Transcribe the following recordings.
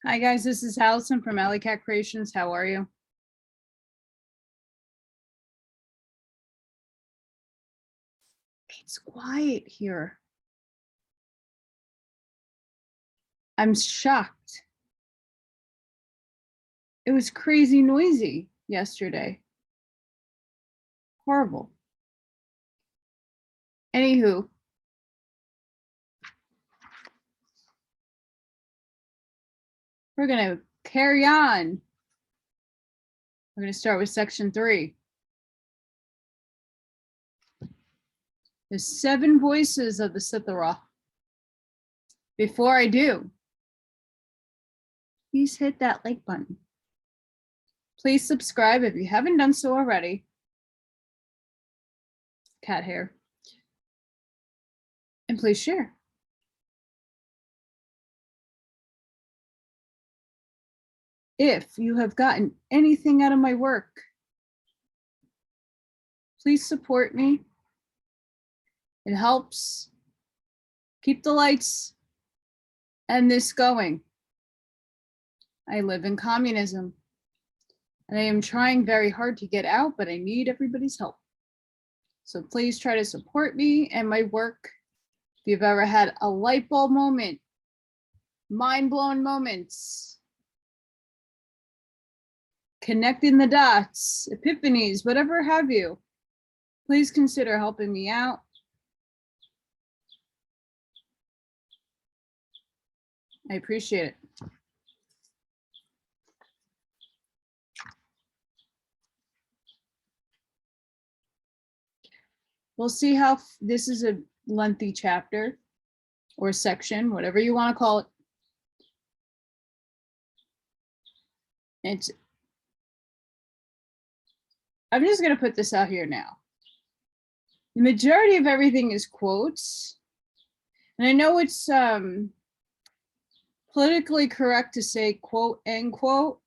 Hi guys, this is Allison from Allykatkreations. How are you? It's quiet here. I'm shocked. It was crazy noisy yesterday. Horrible. Anywho. We're gonna carry on. We're gonna start with section 3. The 7 voices of the Sepher. Before I do, please hit that like button. Please subscribe if you haven't done so already. Cat hair. And please share. If you have gotten anything out of my work, please support me. It helps keep the lights and this going. I live in communism and I am trying very hard to get out, but I need everybody's help. So please try to support me and my work. If you've ever had a light bulb moment, mind-blown moments, connecting the dots, epiphanies, whatever have you, please consider helping me out. I appreciate it. We'll see how this is a lengthy chapter or section, whatever you want to call it. I'm just going to put this out here now. The majority of everything is quotes. And I know it's politically correct to say quote, end quote.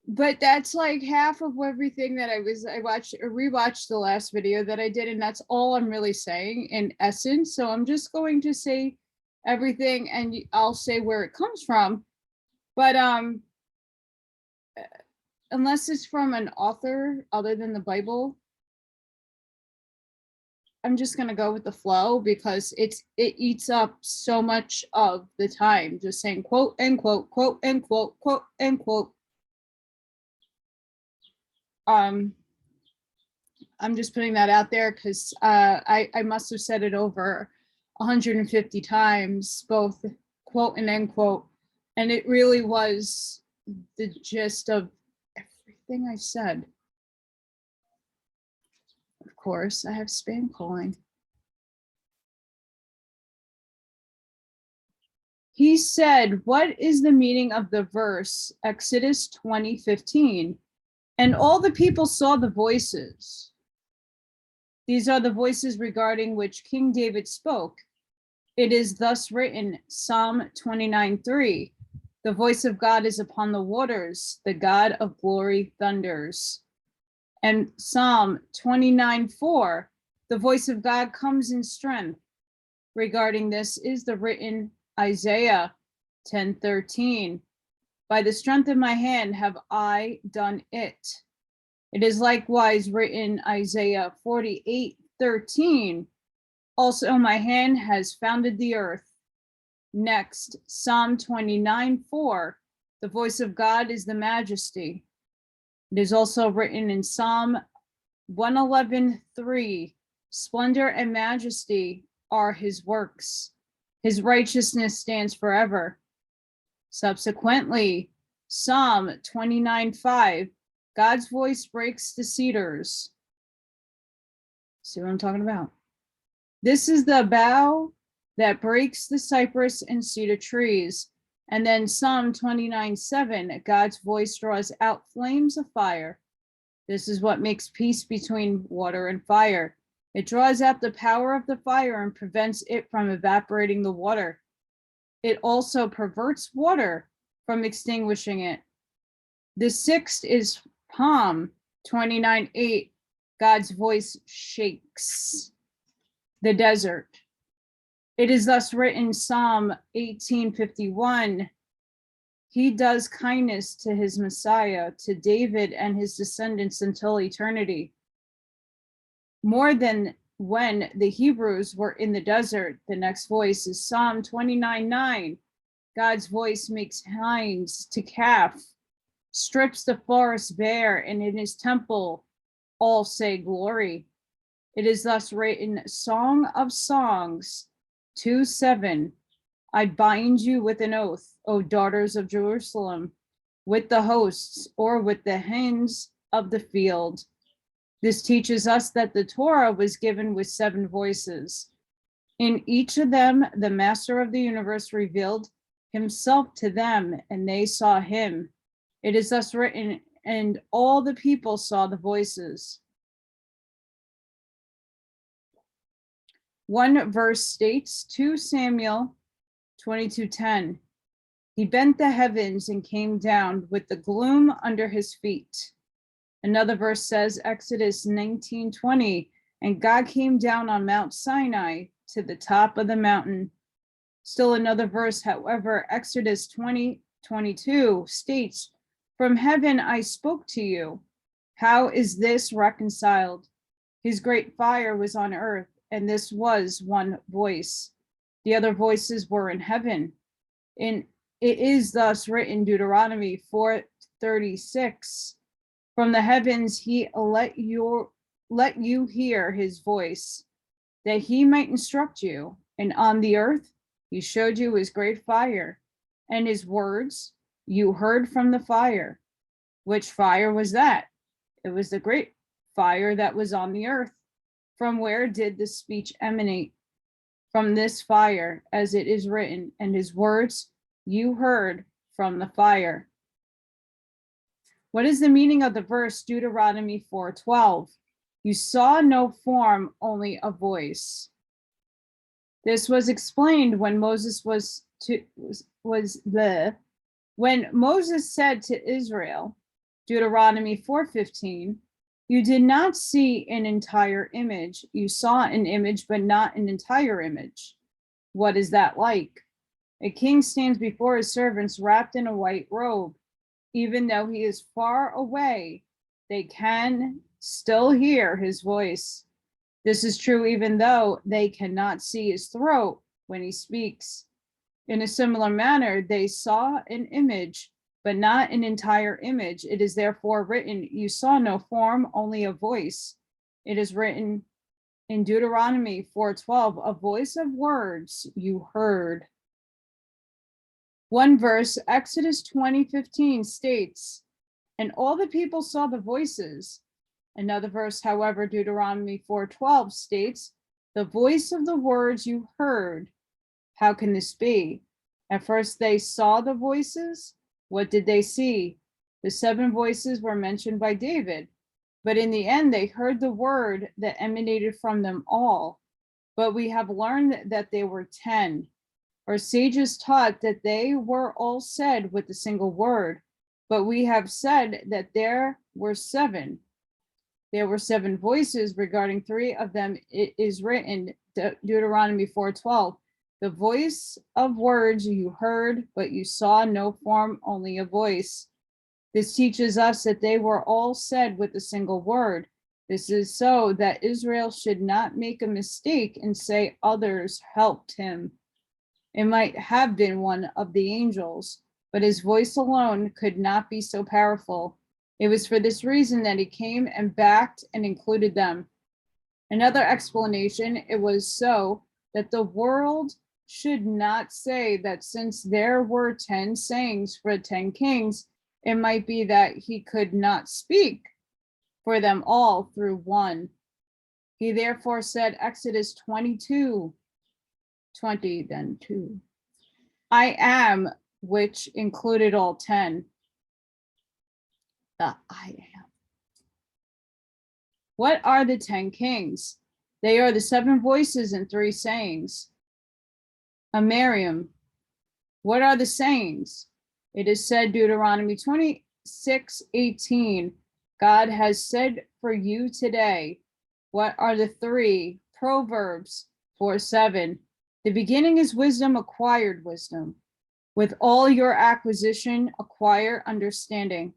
But that's like half of everything that I watched or rewatched the last video that I did, and that's all I'm really saying in essence. So I'm just going to say everything and I'll say where it comes from. But unless it's from an author other than the Bible, I'm just gonna go with the flow because it eats up so much of the time, just saying quote, end quote, quote, end quote, quote, end quote. I'm just putting that out there because I must have said it over 150 times, both quote and end quote. And it really was the gist of everything I said. Of course, I have spam calling. He said, what is the meaning of the verse, Exodus 20:15? And all the people saw the voices. These are the voices regarding which King David spoke. It is thus written, Psalm 29:3. The voice of God is upon the waters. The God of glory thunders. And Psalm 29:4. The voice of God comes in strength. Regarding this is the written Isaiah 10:13. By the strength of my hand have I done it. It is likewise written Isaiah 48:13. Also my hand has founded the earth. Next, Psalm 29:4. The voice of God is the majesty. It is also written in Psalm 111:3. Splendor and majesty are his works. His righteousness stands forever. Subsequently, Psalm 29:5, God's voice breaks the cedars. See what I'm talking about? This is the bough that breaks the cypress and cedar trees. And then Psalm 29:7, God's voice draws out flames of fire. This is what makes peace between water and fire. It draws out the power of the fire and prevents it from evaporating the water. It also perverts water from extinguishing it. The sixth is Psalm 29:8. God's voice shakes the desert. It is thus written, Psalm 18:51. He does kindness to his Messiah, to David and his descendants until eternity. More than when the Hebrews were in the desert. The next voice is Psalm 29:9. God's voice makes hinds to calf, strips the forest bare, and in his temple all say glory. It is thus written, Song of Songs 2:7. I bind you with an oath, O daughters of Jerusalem, with the hosts or with the hens of the field. This teaches us that the Torah was given with 7 voices. In each of them, the master of the universe revealed himself to them, and they saw him. It is thus written, and all the people saw the voices. One verse states, 2 Samuel 22:10. He bent the heavens and came down with the gloom under his feet. Another verse says, Exodus 19:20, and God came down on Mount Sinai to the top of the mountain. Still another verse, however, Exodus 20:22 states, from heaven I spoke to you. How is this reconciled? His great fire was on earth, and this was one voice. The other voices were in heaven. And it is thus written, Deuteronomy 4:36. From the heavens he let you hear his voice, that he might instruct you. And on the earth he showed you his great fire, and his words you heard from the fire. Which fire was that? It was the great fire that was on the earth. From where did the speech emanate? From this fire, as it is written, and his words you heard from the fire. What is the meaning of the verse Deuteronomy 4:12? You saw no form, only a voice. This was explained when Moses when Moses said to Israel, Deuteronomy 4:15, you did not see an entire image. You saw an image, but not an entire image. What is that like? A king stands before his servants wrapped in a white robe. Even though he is far away, they can still hear his voice. This is true even though they cannot see his throat when he speaks. In a similar manner, they saw an image, but not an entire image. It is therefore written, you saw no form, only a voice. It is written in Deuteronomy 4:12, a voice of words you heard. One verse, Exodus 20:15 states, and all the people saw the voices. Another verse, however, Deuteronomy 4:12 states, the voice of the words you heard. How can this be? At first they saw the voices. What did they see? The 7 voices were mentioned by David, but in the end they heard the word that emanated from them all. But we have learned that they were 10. Our sages taught that they were all said with a single word, but we have said that there were 7. There were 7 voices. Regarding 3 of them, it is written, Deuteronomy 4:12, the voice of words you heard, but you saw no form, only a voice. This teaches us that they were all said with a single word. This is so that Israel should not make a mistake and say others helped him. It might have been one of the angels, but his voice alone could not be so powerful. It was for this reason that he came and backed and included them. Another explanation, it was so that the world should not say that since there were 10 sayings for 10 kings, it might be that he could not speak for them all through one. He therefore said, Exodus 22:20, then 2. I am, which included all 10. The I am. What are the 10 kings? They are the 7 voices and 3 sayings. Miriam. What are the sayings? It is said, Deuteronomy 26:18, God has said for you today. What are the 3? Proverbs 4:7. The beginning is wisdom, acquired wisdom. With all your acquisition, acquire understanding.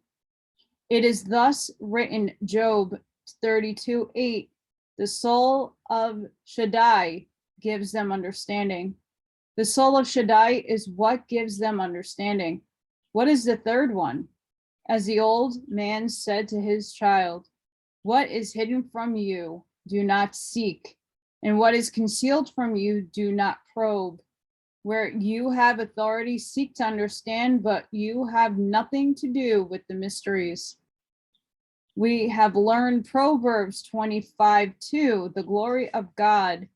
It is thus written, Job 32:8, the soul of Shaddai gives them understanding. The soul of Shaddai is what gives them understanding. What is the third one? As the old man said to his child, what is hidden from you, do not seek, and what is concealed from you, do not probe. Where you have authority, seek to understand, but you have nothing to do with the mysteries. We have learned Proverbs 25:2, the glory of God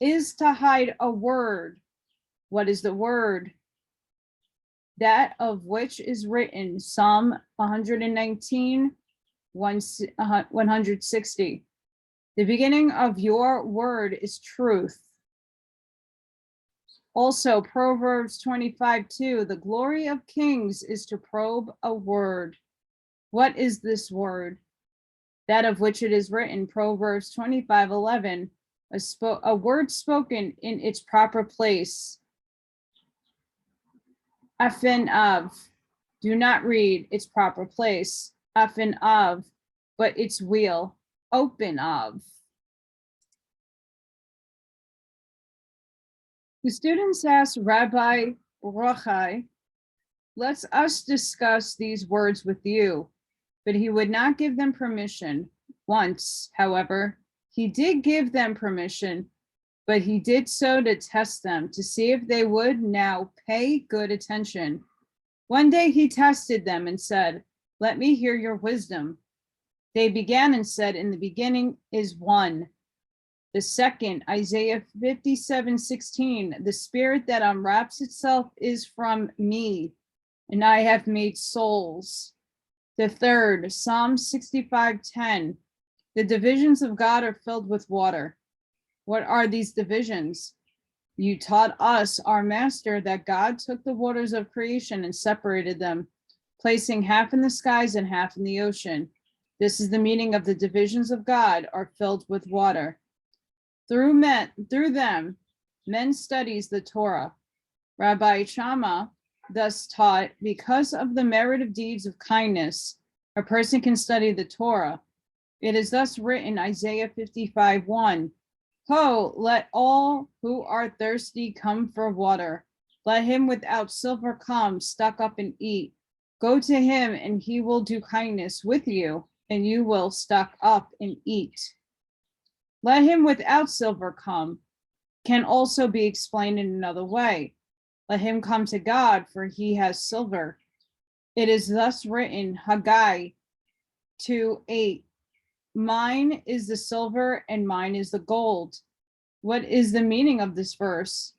is to hide a word. What is the word? That of which is written, Psalm 119, 160. The beginning of your word is truth. Also, Proverbs 25:2, the glory of kings is to probe a word. What is this word? That of which it is written, Proverbs 25:11, a word spoken in its proper place. Afin of, do not read its proper place. Afin of, but its wheel, open of. The students asked Rabbi Rochai, let us discuss these words with you, but he would not give them permission. Once, however, he did give them permission, but he did so to test them, to see if they would now pay good attention. One day he tested them and said, let me hear your wisdom. They began and said, in the beginning is one. The second, Isaiah 57:16, the spirit that unwraps itself is from me, and I have made souls. The third, Psalm 65:10, the divisions of God are filled with water. What are these divisions? You taught us, our master, that God took the waters of creation and separated them, placing half in the skies and half in the ocean. This is the meaning of the divisions of God are filled with water. Through them, men studies the Torah. Rabbi Shammah thus taught, because of the merit of deeds of kindness, a person can study the Torah. It is thus written, Isaiah 55:1, Ho, let all who are thirsty come for water. Let him without silver come, stock up and eat. Go to him and he will do kindness with you, and you will stock up and eat. Let him without silver come can also be explained in another way. Let him come to God, for he has silver. It is thus written, Haggai 2:8, mine is the silver and mine is the gold. What is the meaning of this verse?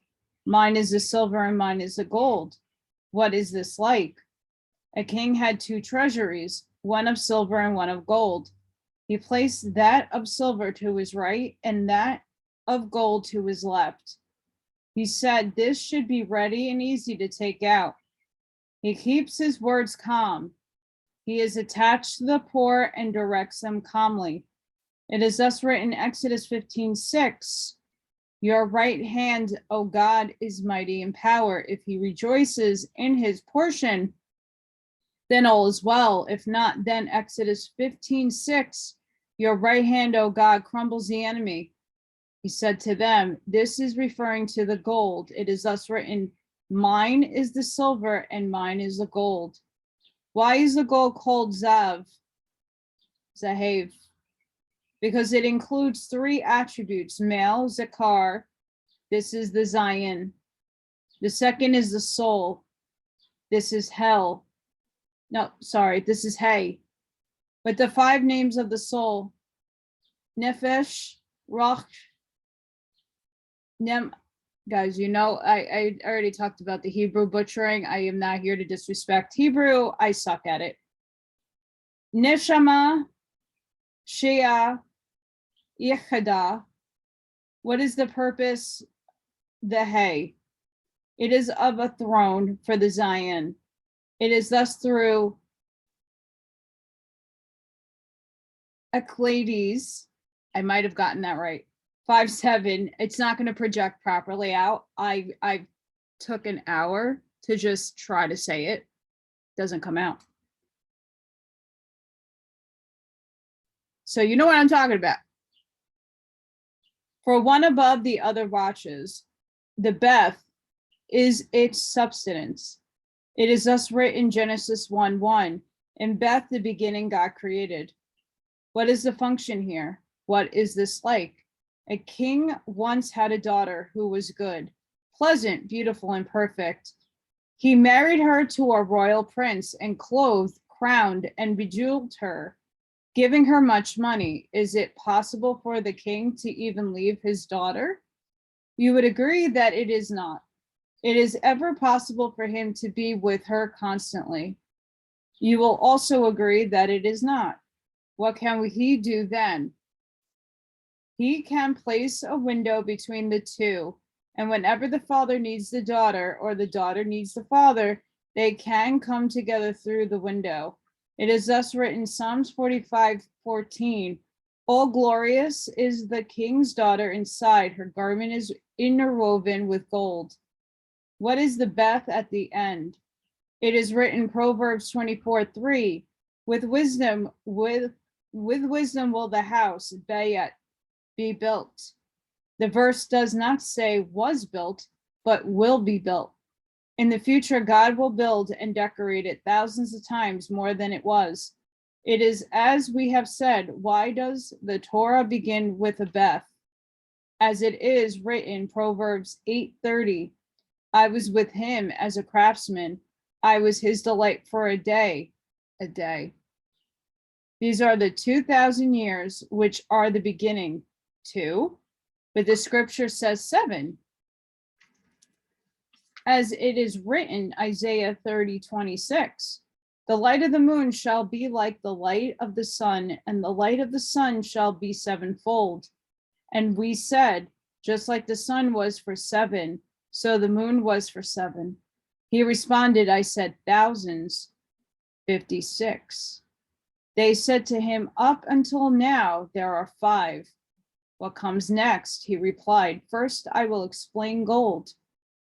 Mine is the silver and mine is the gold. What is this like? A king had two treasuries, one of silver and one of gold. He placed that of silver to his right and that of gold to his left. He said, this should be ready and easy to take out. He keeps his words calm. He is attached to the poor and directs them calmly. It is thus written, Exodus 15:6, your right hand, O God, is mighty in power. If he rejoices in his portion, then all is well. If not, then Exodus 15:6, your right hand, O God, crumbles the enemy. He said to them, this is referring to the gold. It is thus written, mine is the silver and mine is the gold. Why is the gold called Zav? Zahav. Because it includes three attributes, male, Zakar. This is the Zion. The second is the soul. This is hell. No, sorry, this is hay. But the five names of the soul, Nefesh, Rach, Nem, guys, you know, I already talked about the Hebrew butchering. I am not here to disrespect Hebrew. I suck at it. Neshama, Shea, Yechada. What is the purpose? The hay. It is of a throne for the Zion. It is thus through Eclades. I might have gotten that right. 5:7. It's not going to project properly out. I took an hour to just try to say it. Doesn't come out. So you know what I'm talking about. For one above the other watches, the Beth is its substance. It is thus written, Genesis 1:1, in Beth the beginning God created. What is the function here? What is this like? A king once had a daughter who was good, pleasant, beautiful, and perfect. He married her to a royal prince and clothed, crowned, and bejeweled her, giving her much money. Is it possible for the king to even leave his daughter? You would agree that it is not. It is ever possible for him to be with her constantly. You will also agree that it is not. What can he do then? He can place a window between the two, and whenever the father needs the daughter or the daughter needs the father, they can come together through the window. It is thus written, Psalms 45:14, all glorious is the king's daughter inside, her garment is interwoven with gold. What is the Beth at the end? It is written, Proverbs 24:3, with wisdom will the house Bayet be built. The verse does not say was built, but will be built. In the future, God will build and decorate it thousands of times more than it was. It is as we have said, why does the Torah begin with a Beth? As it is written, Proverbs 8:30, I was with him as a craftsman. I was his delight for a day. These are the 2,000 years, which are the beginning. 2, but the scripture says 7. As it is written, Isaiah 30:26, the light of the moon shall be like the light of the sun, and the light of the sun shall be sevenfold. And we said, just like the sun was for 7, so the moon was for 7. He responded, I said thousands. 56. They said to him, up until now, there are 5. What comes next? He replied, first, I will explain gold.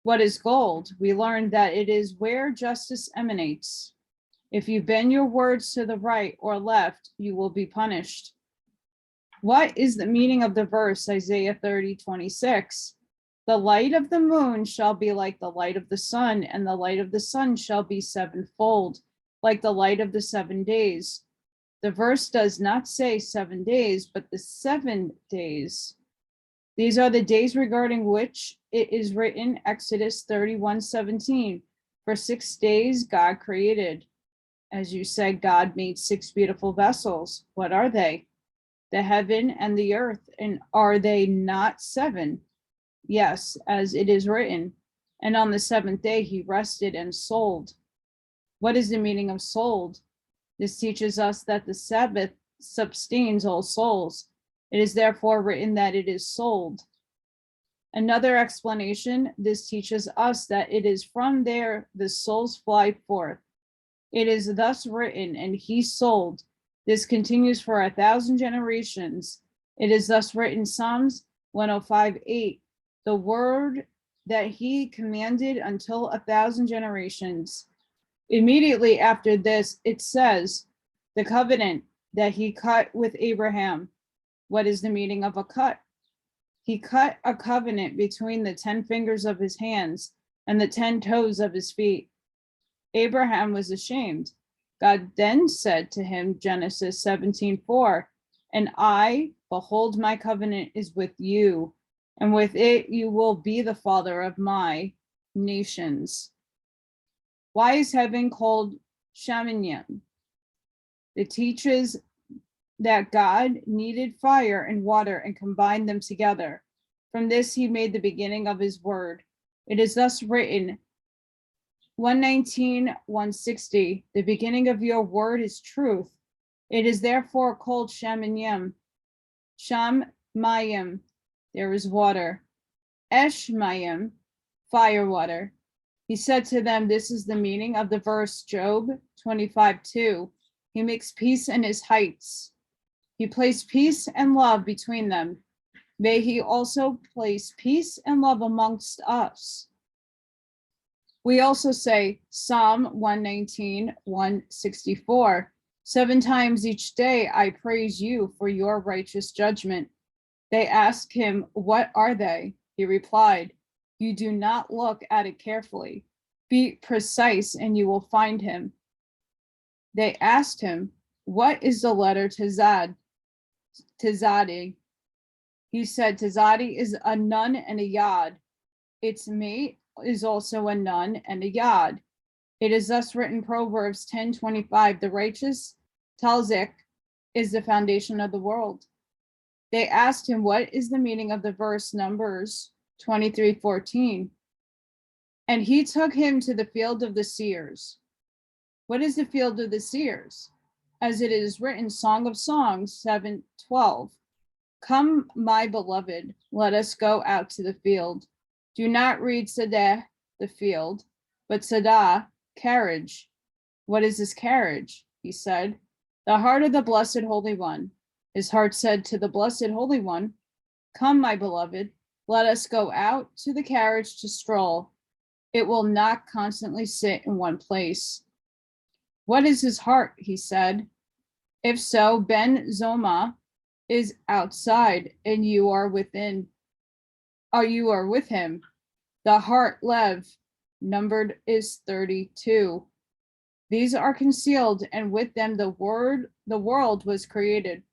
What is gold? We learned that it is where justice emanates. If you bend your words to the right or left, you will be punished. What is the meaning of the verse, Isaiah 30:26? The light of the moon shall be like the light of the sun, and the light of the sun shall be sevenfold, like the light of the 7 days. The verse does not say 7 days, but the 7 days. These are the days regarding which it is written, Exodus 31:17. For 6 days God created. As you said, God made 6 beautiful vessels. What are they? The heaven and the earth. And are they not 7? Yes, as it is written. And on the 7th day he rested and sold. What is the meaning of sold? This teaches us that the Sabbath sustains all souls. It is therefore written that it is sold. Another explanation, this teaches us that it is from there the souls fly forth. It is thus written, and he sold. This continues for 1,000 generations. It is thus written, Psalms 105:8, the word that he commanded until 1,000 generations. Immediately after this, it says, the covenant that he cut with Abraham. What is the meaning of a cut? He cut a covenant between the 10 fingers of his hands and the 10 toes of his feet. Abraham was ashamed. God then said to him, Genesis 17:4, and I, behold, my covenant is with you, and with it you will be the father of my nations. Why is heaven called Shamanim? It teaches that God needed fire and water and combined them together. From this he made the beginning of his word. It is thus written, 119:160, the beginning of your word is truth. It is therefore called Shamanim. Shamayim, there is water. Eshmayim, fire water. He said to them, this is the meaning of the verse, Job 25:2. He makes peace in his heights. He placed peace and love between them. May he also place peace and love amongst us. We also say Psalm 119, 164. 7 times each day I praise you for your righteous judgment. They asked him, what are they? He replied, you do not look at it carefully. Be precise and you will find him. They asked him, what is the letter Tazadi? He said, Tazadi is a nun and a yod. Its mate is also a nun and a yod. It is thus written, Proverbs 10:25, the righteous Talzik is the foundation of the world. They asked him, what is the meaning of the verse Numbers 23:14? And he took him to the field of the seers. What is the field of the seers? As it is written, Song of Songs 7:12. Come, my beloved, let us go out to the field. Do not read Sadeh, the field, but Sadah, carriage. What is this carriage? He said, the heart of the Blessed Holy One. His heart said to the Blessed Holy One, come, my beloved, let us go out to the carriage to stroll. It will not constantly sit in one place. What is his heart? He said. If so, Ben Zoma is outside and you are within. You are with him. The heart Lev, numbered is 32. These are concealed, and with them the world was created.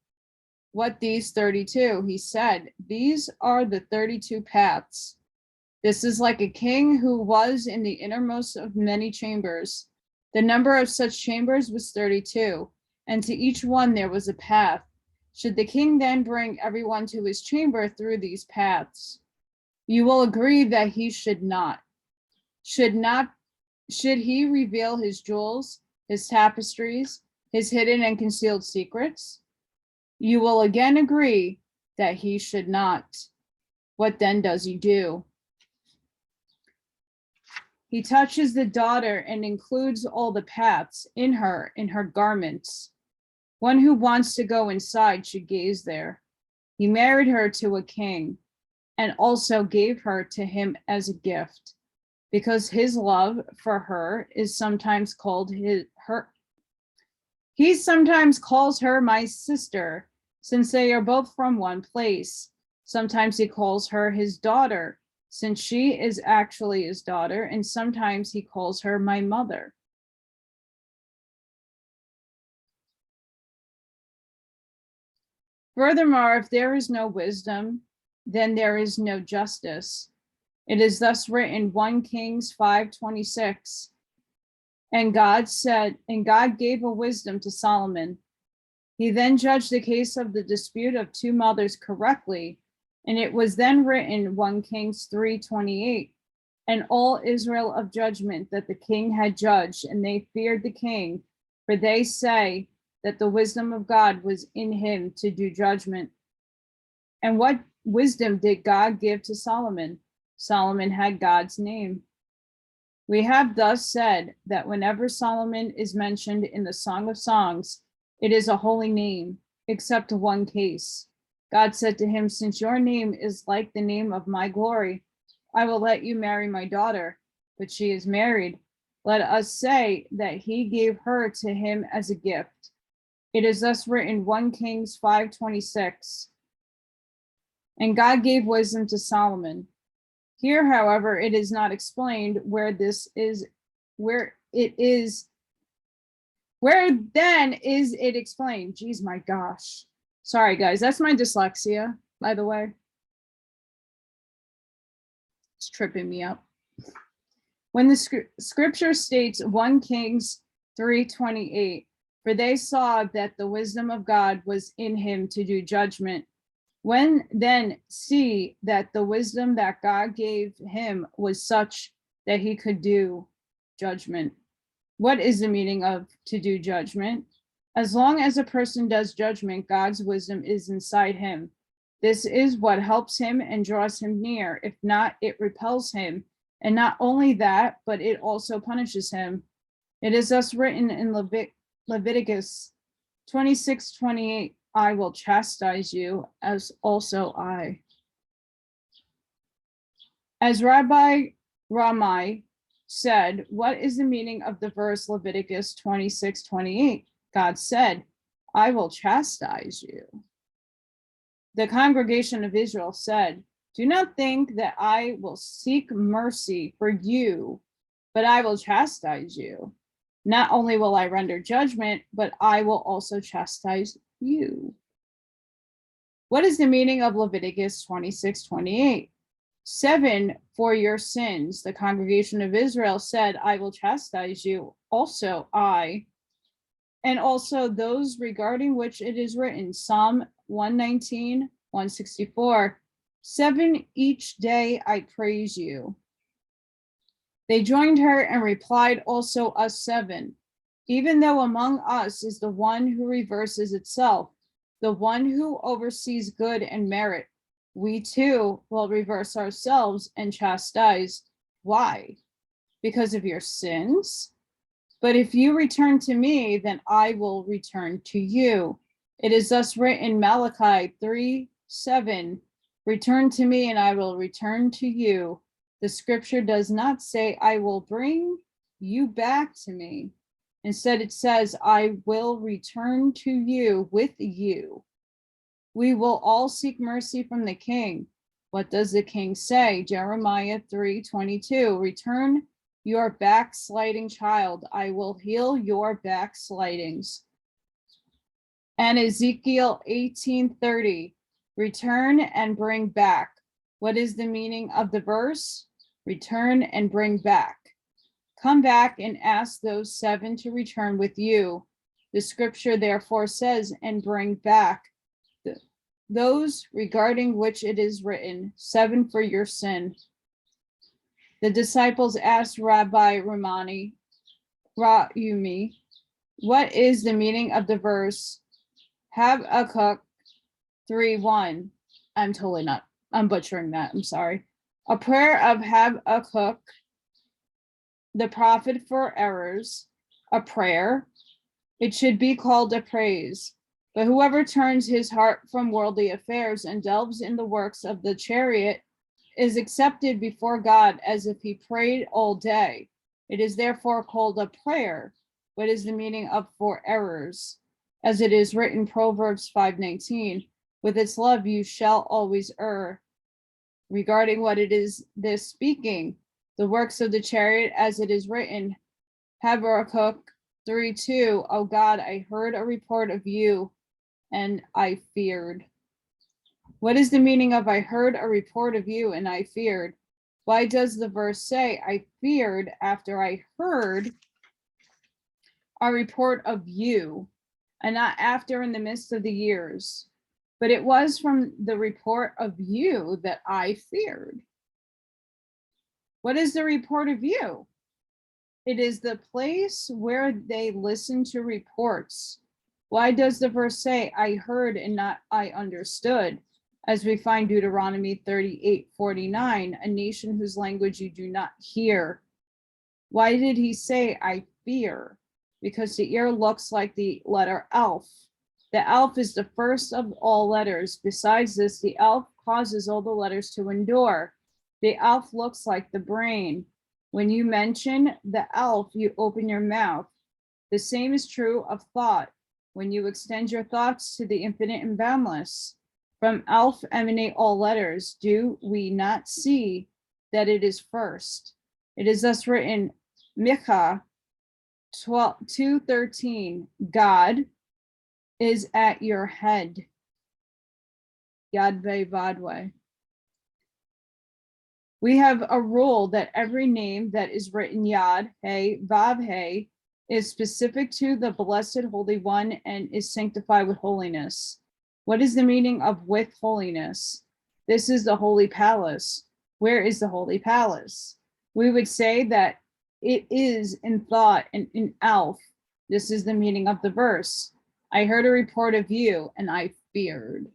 What these 32? He said, these are the 32 paths. This is like a king who was in the innermost of many chambers. The number of such chambers was 32, and to each one there was a path. Should the king then bring everyone to his chamber through these paths? You will agree that he should not. Should he reveal his jewels, his tapestries, his hidden and concealed secrets? You will again agree that he should not. What then does he do? He touches the daughter and includes all the paths in her garments. One who wants to go inside should gaze there. He married her to a king and also gave her to him as a gift, because his love for her is sometimes called her. He sometimes calls her my sister, since they are both from one place. Sometimes he calls her his daughter, since she is actually his daughter, and sometimes he calls her my mother. Furthermore, if there is no wisdom, then there is no justice. It is thus written, 1 Kings 5:26. And God gave a wisdom to Solomon. He then judged the case of the dispute of 2 mothers correctly. And it was then written, 1 Kings 3:28, and all Israel of judgment that the king had judged, and they feared the king, for they say that the wisdom of God was in him to do judgment. And what wisdom did God give to Solomon? Solomon had God's name. We have thus said that whenever Solomon is mentioned in the Song of Songs, it is a holy name, except one case. God said to him, since your name is like the name of my glory, I will let you marry my daughter, but she is married. Let us say that he gave her to him as a gift. It is thus written, 1 Kings 5:26. And God gave wisdom to Solomon. Here, however, it is not explained where then is it explained? Geez, my gosh. Sorry, guys, that's my dyslexia, by the way. It's tripping me up. When the scripture states 1 Kings 3:28, for they saw that the wisdom of God was in him to do judgment. When then see that the wisdom that God gave him was such that he could do judgment. What is the meaning of to do judgment? As long as a person does judgment, God's wisdom is inside him. This is what helps him and draws him near. If not, it repels him. And not only that, but it also punishes him. It is thus written in Leviticus 26:28, I will chastise you as also I. As Rabbi Ramai said, what is the meaning of the verse Leviticus 26:28? God said, I will chastise you. The congregation of Israel said, do not think that I will seek mercy for you, but I will chastise you. Not only will I render judgment, but I will also chastise you. What is the meaning of Leviticus 26:28? 7 for your sins. The congregation of Israel said, I will chastise you, also I, and also those regarding which it is written, Psalm 119, 164, 7 each day I praise you. They joined her and replied, also us 7, even though among us is the one who reverses itself, the one who oversees good and merit. We too will reverse ourselves and chastise. Why? Because of your sins? But if you return to me, then I will return to you. It is thus written, Malachi 3:7, return to me and I will return to you. The scripture does not say, I will bring you back to me. Instead, it says, I will return to you with you. We will all seek mercy from the king. What does the king say? Jeremiah 3:22, return your backsliding child. I will heal your backslidings. And Ezekiel 18:30, return and bring back. What is the meaning of the verse? Return and bring back. Come back and ask those 7 to return with you. The scripture therefore says, and bring back those regarding which it is written, 7 for your sin. The disciples asked Rabbi Yumi, what is the meaning of the verse Habakkuk 3:1? I'm butchering that, I'm sorry. A prayer of Habakkuk, the prophet for errors, a prayer. It should be called a praise. But whoever turns his heart from worldly affairs and delves in the works of the chariot is accepted before God as if he prayed all day. It is therefore called a prayer. What is the meaning of for errors? As it is written, Proverbs 5:19, with its love you shall always err. Regarding what it is this speaking, the works of the chariot, as it is written, Habakkuk 3:2, oh God, I heard a report of you and I feared. What is the meaning of I heard a report of you and I feared? Why does the verse say I feared after I heard a report of you and not after in the midst of the years? But it was from the report of you that I feared. What is the report of you? It is the place where they listen to reports. Why does the verse say, I heard and not I understood? As we find Deuteronomy 38:49, a nation whose language you do not hear. Why did he say, I fear? Because the ear looks like the letter Aleph. The Aleph is the first of all letters. Besides this, the Aleph causes all the letters to endure. The Aleph looks like the brain. When you mention the Aleph, you open your mouth. The same is true of thought. When you extend your thoughts to the infinite and boundless, from Aleph emanate all letters. Do we not see that it is first? It is thus written, Micah 2:13, God is at your head. Yad Vadwe. We have a rule that every name that is written Yad, Hey, Vav, Hey, is specific to the Blessed Holy One and is sanctified with holiness. What is the meaning of with holiness? This is the holy palace. Where is the holy palace? We would say that it is in thought and in Aleph. This is the meaning of the verse. I heard a report of you and I feared.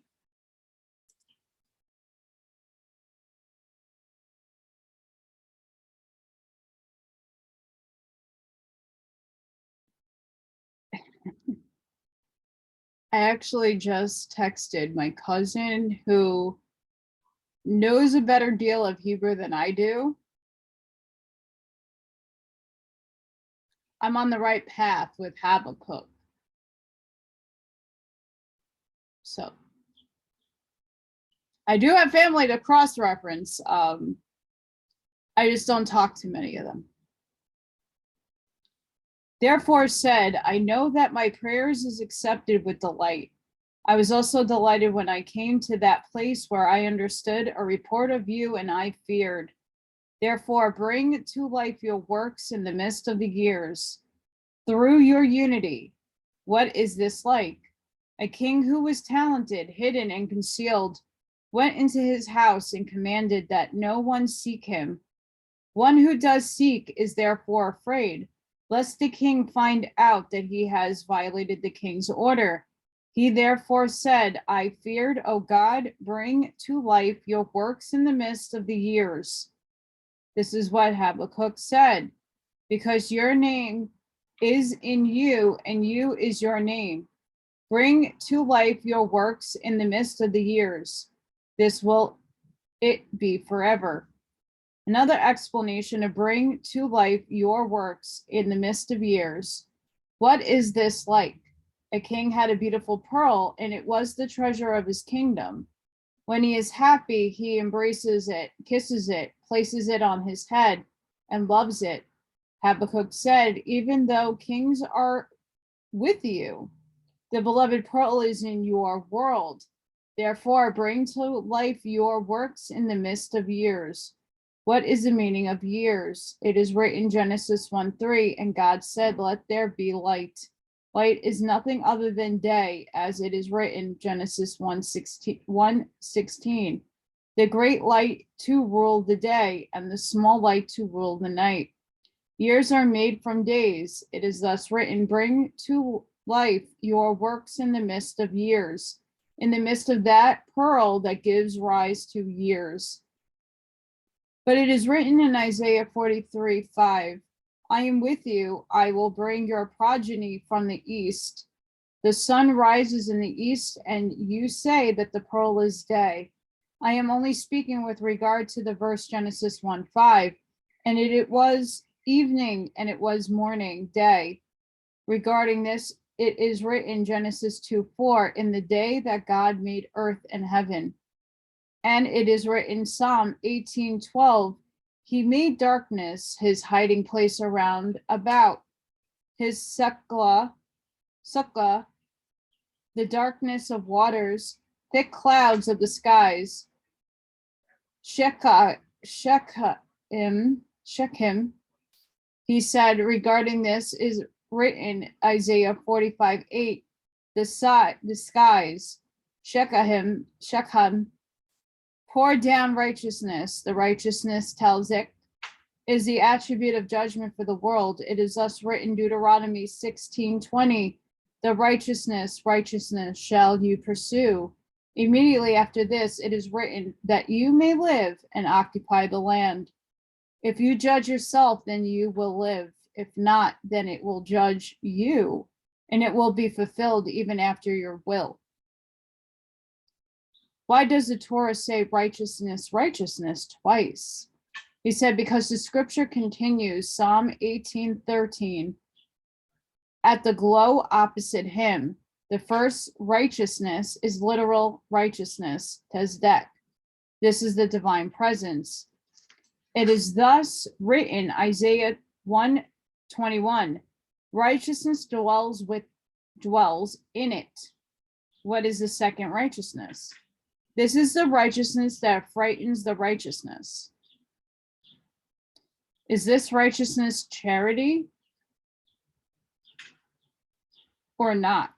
I actually just texted my cousin who knows a better deal of Hebrew than I do. I'm on the right path with Habakkuk. So I do have family to cross-reference. I just don't talk to many of them. Therefore said, I know that my prayers is accepted with delight. I was also delighted when I came to that place where I understood a report of you and I feared. Therefore, bring to life your works in the midst of the years. Through your unity, what is this like? A king who was talented, hidden, and concealed, went into his house and commanded that no one seek him. One who does seek is therefore afraid, lest the king find out that he has violated the king's order. He therefore said, I feared, O God, bring to life your works in the midst of the years. This is what Habakkuk said, because your name is in you, and you is your name. Bring to life your works in the midst of the years. This will it be forever. Another explanation of bring to life your works in the midst of years. What is this like? A king had a beautiful pearl, and it was the treasure of his kingdom. When he is happy, he embraces it, kisses it, places it on his head, and loves it. Habakkuk said, even though kings are with you, the beloved pearl is in your world. Therefore, bring to life your works in the midst of years. What is the meaning of years? It is written Genesis 1:3, and God said, let there be light. Light is nothing other than day, as it is written Genesis 1:16. The great light to rule the day, and the small light to rule the night. Years are made from days. It is thus written, bring to life your works in the midst of years, in the midst of that pearl that gives rise to years. But it is written in Isaiah 43:5, I am with you, I will bring your progeny from the east. The sun rises in the east, and you say that the pearl is day. I am only speaking with regard to the verse Genesis 1:5, and it was evening and it was morning, day. Regarding this, it is written Genesis 2:4, in the day that God made earth and heaven. And it is written Psalm 18:12, he made darkness his hiding place around about, his sukkah, the darkness of waters, thick clouds of the skies. Shechem, he said, regarding this is written Isaiah 45:8, the skies, Shechem, pour down righteousness. The righteousness, tells it, is the attribute of judgment for the world. It is thus written Deuteronomy 16:20, the righteousness shall you pursue. Immediately after this, it is written that you may live and occupy the land. If you judge yourself, then you will live. If not, then it will judge you, and it will be fulfilled even after your will. Why does the Torah say righteousness twice? He said, because the scripture continues, Psalm 18:13, at the glow opposite him. The first righteousness is literal righteousness, Tezdek. This is the divine presence. It is thus written, Isaiah 1:21, righteousness dwells in it. What is the second righteousness? This is the righteousness that frightens the righteousness. Is this righteousness charity or not?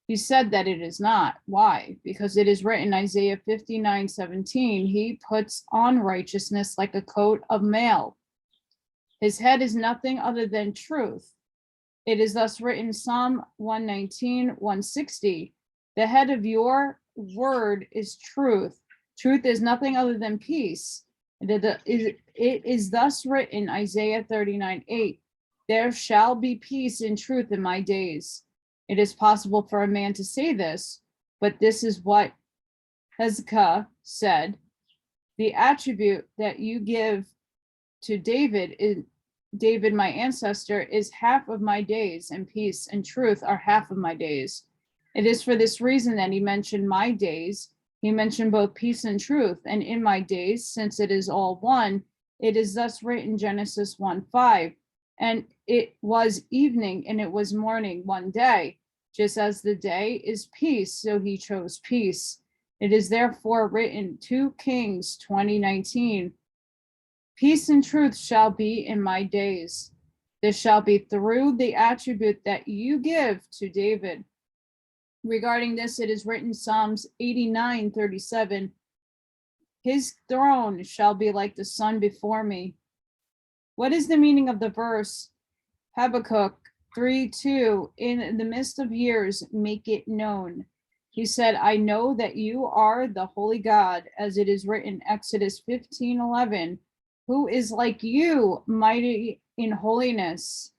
He said that it is not. Why? Because it is written, Isaiah 59:17, he puts on righteousness like a coat of mail. His head is nothing other than truth. It is thus written, Psalm 119:160, the head of your word is truth. Truth is nothing other than peace. It is thus written, Isaiah 39:8, there shall be peace and truth in my days. It is possible for a man to say this, but this is what Hezekiah said. The attribute that you give to David David, my ancestor, is half of my days, and peace and truth are half of my days. It is for this reason that he mentioned my days. He mentioned both peace and truth, and in my days, since it is all one, it is thus written, Genesis 1:5. And it was evening and it was morning one day. Just as the day is peace, so he chose peace. It is therefore written, 2 Kings 20:19. Peace and truth shall be in my days. This shall be through the attribute that you give to David. Regarding this, it is written, Psalms 89:37. His throne shall be like the sun before me. What is the meaning of the verse? Habakkuk 3:2, in the midst of years, make it known. He said, I know that you are the holy God, as it is written, Exodus 15:11. Who is like you, mighty in holiness?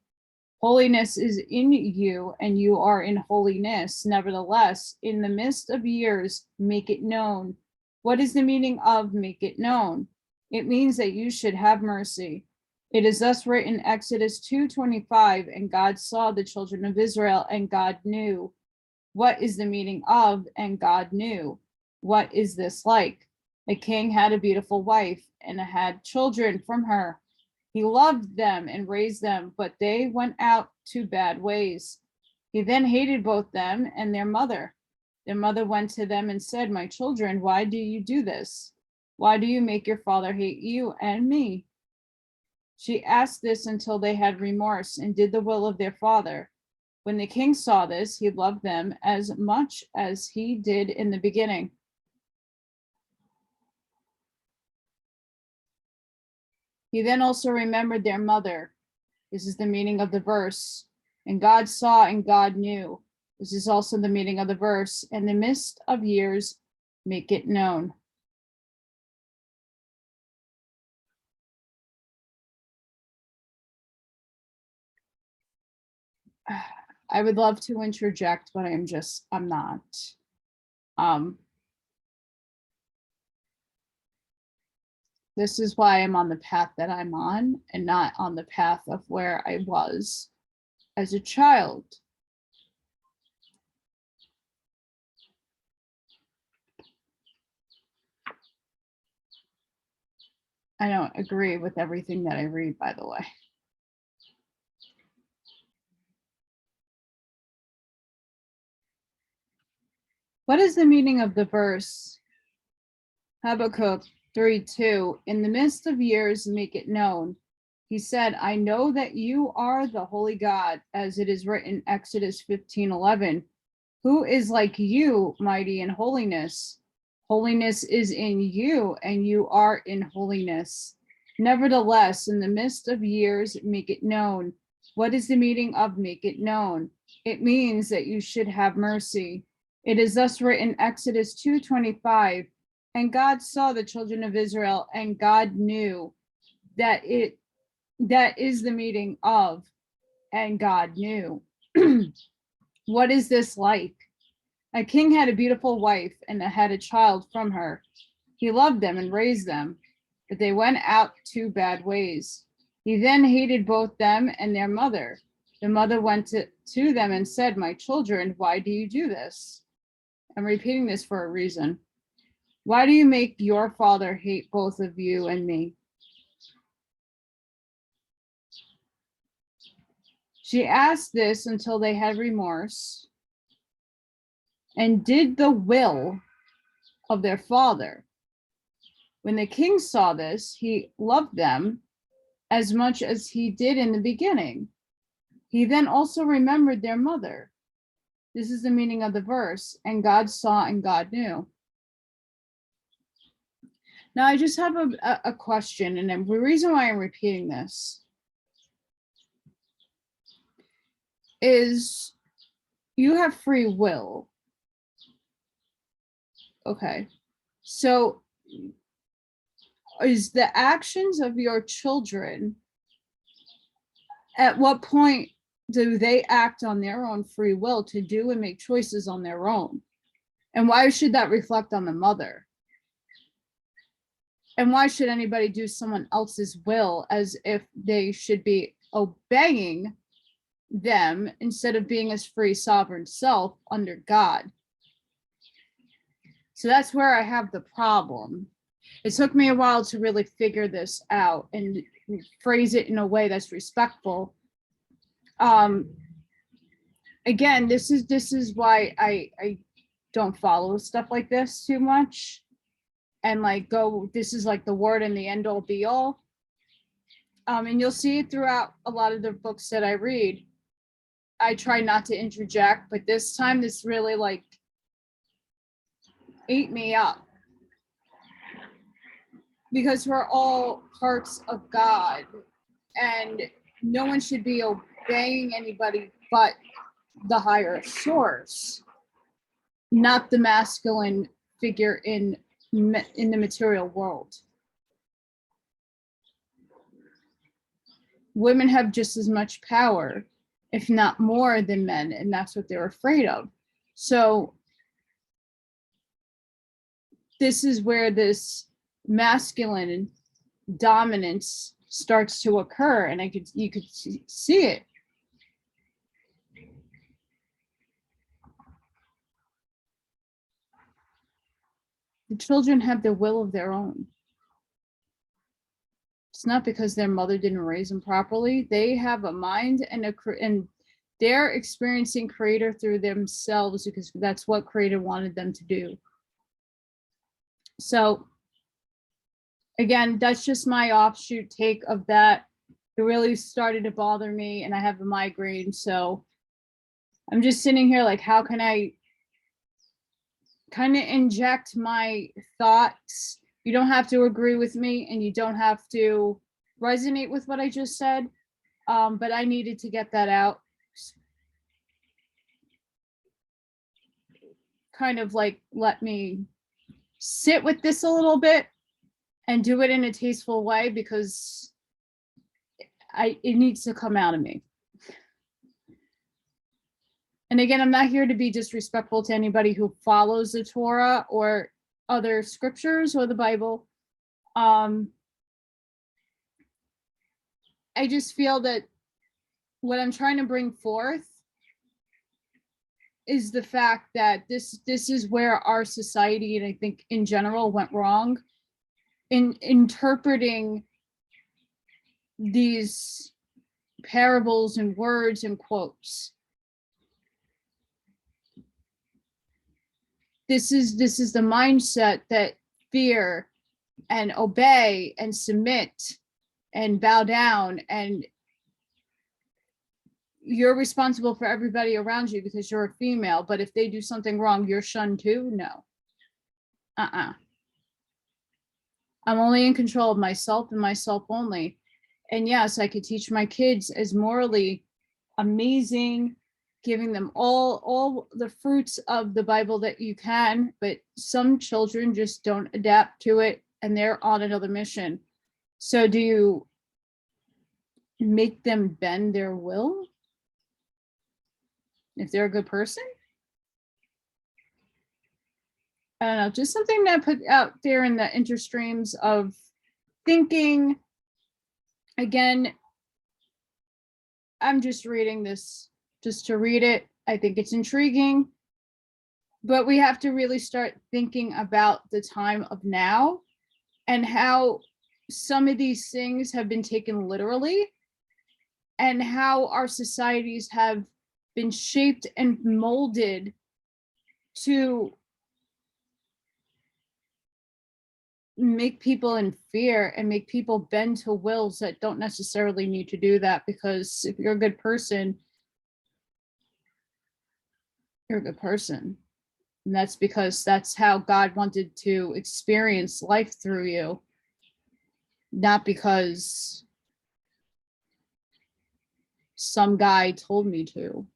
Holiness is in you, and you are in holiness. Nevertheless, in the midst of years, make it known. What is the meaning of make it known? It means that you should have mercy. It is thus written, Exodus 2:25, and God saw the children of Israel, and God knew. What is the meaning of and God knew? What is this like? A king had a beautiful wife and had children from her. He loved them and raised them, but they went out to bad ways. He then hated both them and their mother. Their mother went to them and said, my children, why do you do this? Why do you make your father hate you and me? She asked this until they had remorse and did the will of their father. When the king saw this, he loved them as much as he did in the beginning. He then also remembered their mother. This is the meaning of the verse. And God saw and God knew. This is also the meaning of the verse. In the midst of years, make it known. I would love to interject, but I'm not. This is why I'm on the path that I'm on and not on the path of where I was as a child. I don't agree with everything that I read, by the way. What is the meaning of the verse? Habakkuk 3:2, in the midst of years, make it known. He said, I know that you are the holy God, as it is written, Exodus 15:11. Who is like you, mighty in holiness? Holiness is in you, and you are in holiness. Nevertheless, in the midst of years, make it known. What is the meaning of make it known? It means that you should have mercy. It is thus written, Exodus 2:25, and God saw the children of Israel, and God knew. That is the meaning of, and God knew. What is this like? A king had a beautiful wife and had a child from her. He loved them and raised them, but they went out to bad ways. He then hated both them and their mother. The mother went to them and said, my children, why do you do this? I'm repeating this for a reason. Why do you make your father hate both of you and me? She asked this until they had remorse and did the will of their father. When the king saw this, he loved them as much as he did in the beginning. He then also remembered their mother. This is the meaning of the verse, and God saw and God knew. Now, I just have a question, and the reason why I'm repeating this is you have free will. Okay, so is the actions of your children, at what point do they act on their own free will to do and make choices on their own? And why should that reflect on the mother? And why should anybody do someone else's will as if they should be obeying them instead of being as free sovereign self under God? So that's where I have the problem. It took me a while to really figure this out and phrase it in a way that's respectful. Again, this is why I don't follow stuff like this too much, and like go, this is like the word and the end all be all. And you'll see it throughout a lot of the books that I read. I try not to interject, but this time this really like ate me up, because we're all parts of God, and no one should be obeying anybody but the higher source, not the masculine figure in the material world. Women have just as much power, if not more, than men, and that's what they're afraid of. So this is where this masculine dominance starts to occur, and you could see it. The children have the will of their own. It's not because their mother didn't raise them properly. They have a mind and they're experiencing Creator through themselves, because that's what Creator wanted them to do. So again, that's just my offshoot take of that. It really started to bother me, and I have a migraine. So I'm just sitting here like, how can I kind of inject my thoughts? You don't have to agree with me, and you don't have to resonate with what I just said. But I needed to get that out. Kind of like, let me sit with this a little bit and do it in a tasteful way, because it needs to come out of me. And again, I'm not here to be disrespectful to anybody who follows the Torah or other scriptures or the Bible. I just feel that what I'm trying to bring forth is the fact that this is where our society, and I think in general, went wrong in interpreting these parables and words and quotes. This is the mindset that fear and obey and submit and bow down, and you're responsible for everybody around you because you're a female, but if they do something wrong, you're shunned too. No. I'm only in control of myself and myself only. And yes, I could teach my kids as morally amazing, giving them all the fruits of the Bible that you can, but some children just don't adapt to it, and they're on another mission. So do you make them bend their will if they're a good person? I don't know, just something that I put out there in the interstreams of thinking. Again, I'm just reading this just to read it. I think it's intriguing, but we have to really start thinking about the time of now and how some of these things have been taken literally, and how our societies have been shaped and molded to make people in fear and make people bend to wills that don't necessarily need to do that. Because if you're a good person, you're a good person. And that's because that's how God wanted to experience life through you, not because some guy told me to.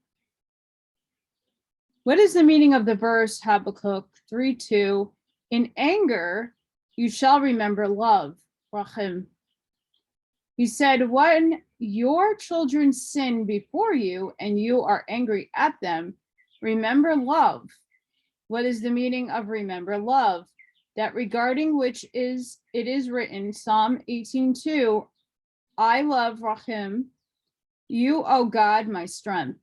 What is the meaning of the verse Habakkuk 3:2? In anger, you shall remember love, Rachim. He said, when your children sin before you and you are angry at them, remember love. What is the meaning of remember love? that regarding which it is written, Psalm 18:2, I love Rahim, you, O God, my strength.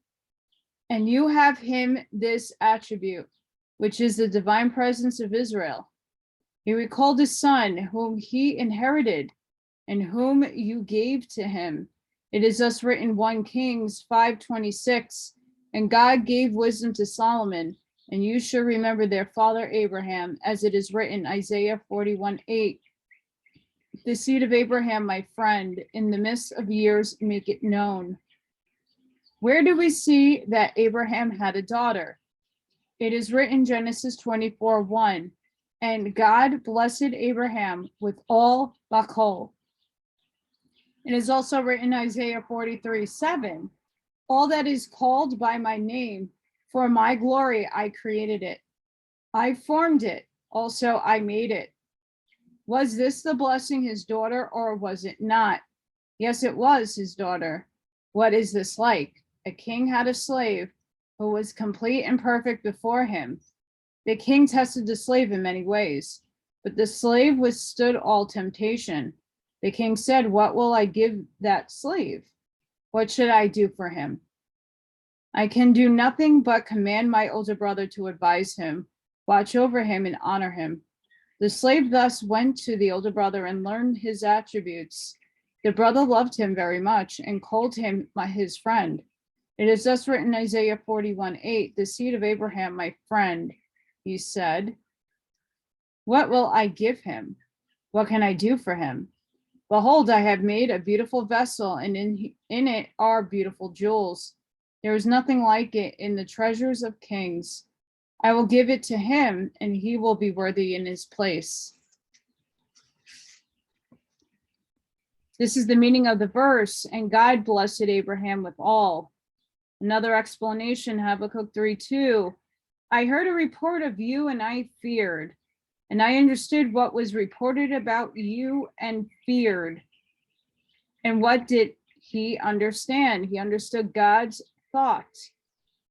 And you have him this attribute, which is the divine presence of Israel. He recalled his son, whom he inherited, and whom you gave to him. It is thus written, 1 Kings 5:26, and God gave wisdom to Solomon, and you shall remember their father Abraham, as it is written, Isaiah 41:8. The seed of Abraham, my friend, in the midst of years, make it known. Where do we see that Abraham had a daughter? It is written, Genesis 24:1, and God blessed Abraham with all Bachol. It is also written, Isaiah 43:7, all that is called by my name, for my glory I created it. I formed it, also I made it. Was this the blessing his daughter, or was it not? Yes, it was his daughter. What is this like? A king had a slave who was complete and perfect before him. The king tested the slave in many ways, but the slave withstood all temptation. The king said, what will I give that slave? What should I do for him? I can do nothing but command my older brother to advise him, watch over him, and honor him. The slave thus went to the older brother and learned his attributes. The brother loved him very much and called him his friend. It is thus written, Isaiah 41:8, the seed of Abraham, my friend, he said. What will I give him? What can I do for him? Behold, I have made a beautiful vessel, and in it are beautiful jewels. There is nothing like it in the treasures of kings. I will give it to him, and he will be worthy in his place. This is the meaning of the verse, and God blessed Abraham with all. Another explanation, Habakkuk 3:2. I heard a report of you, and I feared, and I understood what was reported about you and feared. And what did he understand? He understood God's thoughts.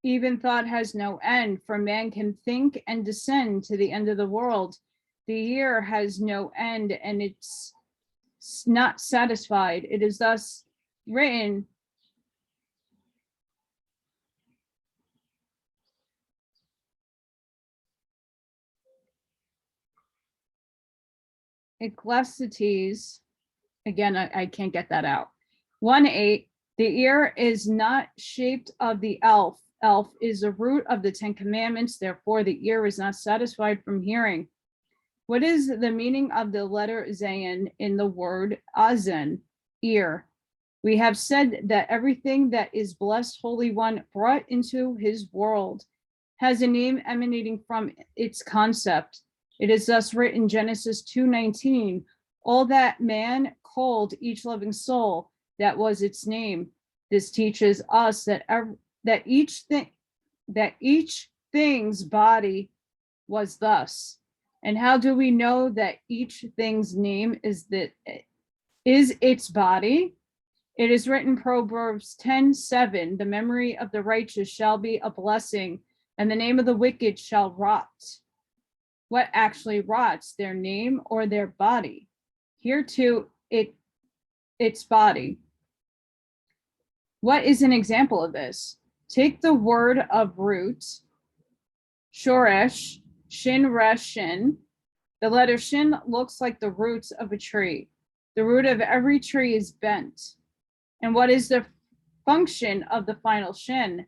Even thought has no end, for man can think and descend to the end of the world. The year has no end, and it's not satisfied. It is thus written, Ecclesiastes, again, I can't get that out. 1:8, the ear is not shaped of the elf. Elf is the root of the 10 commandments. Therefore, the ear is not satisfied from hearing. What is the meaning of the letter Zayin in the word Azen, ear? We have said that everything that is blessed, Holy One, brought into his world has a name emanating from its concept. It is thus written, Genesis 2:19, all that man called each living soul, that was its name. This teaches us that each thing's body was thus. And how do we know that each thing's name is its body? It is written, Proverbs 10:7, the memory of the righteous shall be a blessing, and the name of the wicked shall rot. What actually rots, their name or their body? Here too, its body. What is an example of this? Take the word of root, shoresh, shin resh shin. The letter shin looks like the roots of a tree. The root of every tree is bent. And what is the function of the final shin?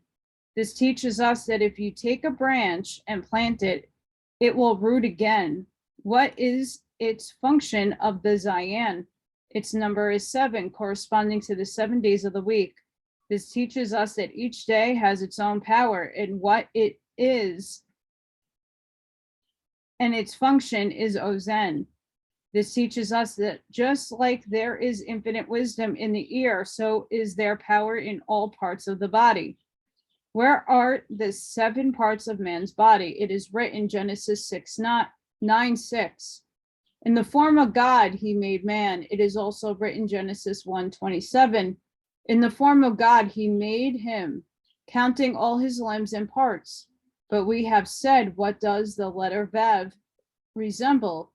This teaches us that if you take a branch and plant it, it will root again. What is its function of the Zayin? Its number is 7, corresponding to the 7 days of the week. This teaches us that each day has its own power and what it is, and its function is Ozen. This teaches us that just like there is infinite wisdom in the ear, so is there power in all parts of the body. Where are the 7 parts of man's body? It is written, Genesis 9:6. In the form of God, he made man. It is also written, Genesis 1:27. In the form of God, he made him, counting all his limbs and parts. But we have said, what does the letter Vav resemble.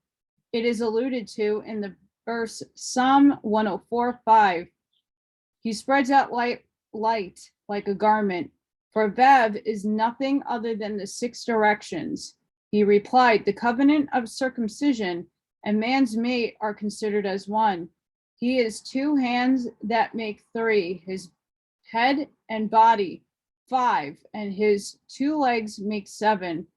It is alluded to in the verse Psalm 104:5. He spreads out light like a garment. For Vav is nothing other than the 6 directions. He replied, the covenant of circumcision and man's mate are considered as one. He is 2 hands that make 3, his head and body 5, and his 2 legs make 7.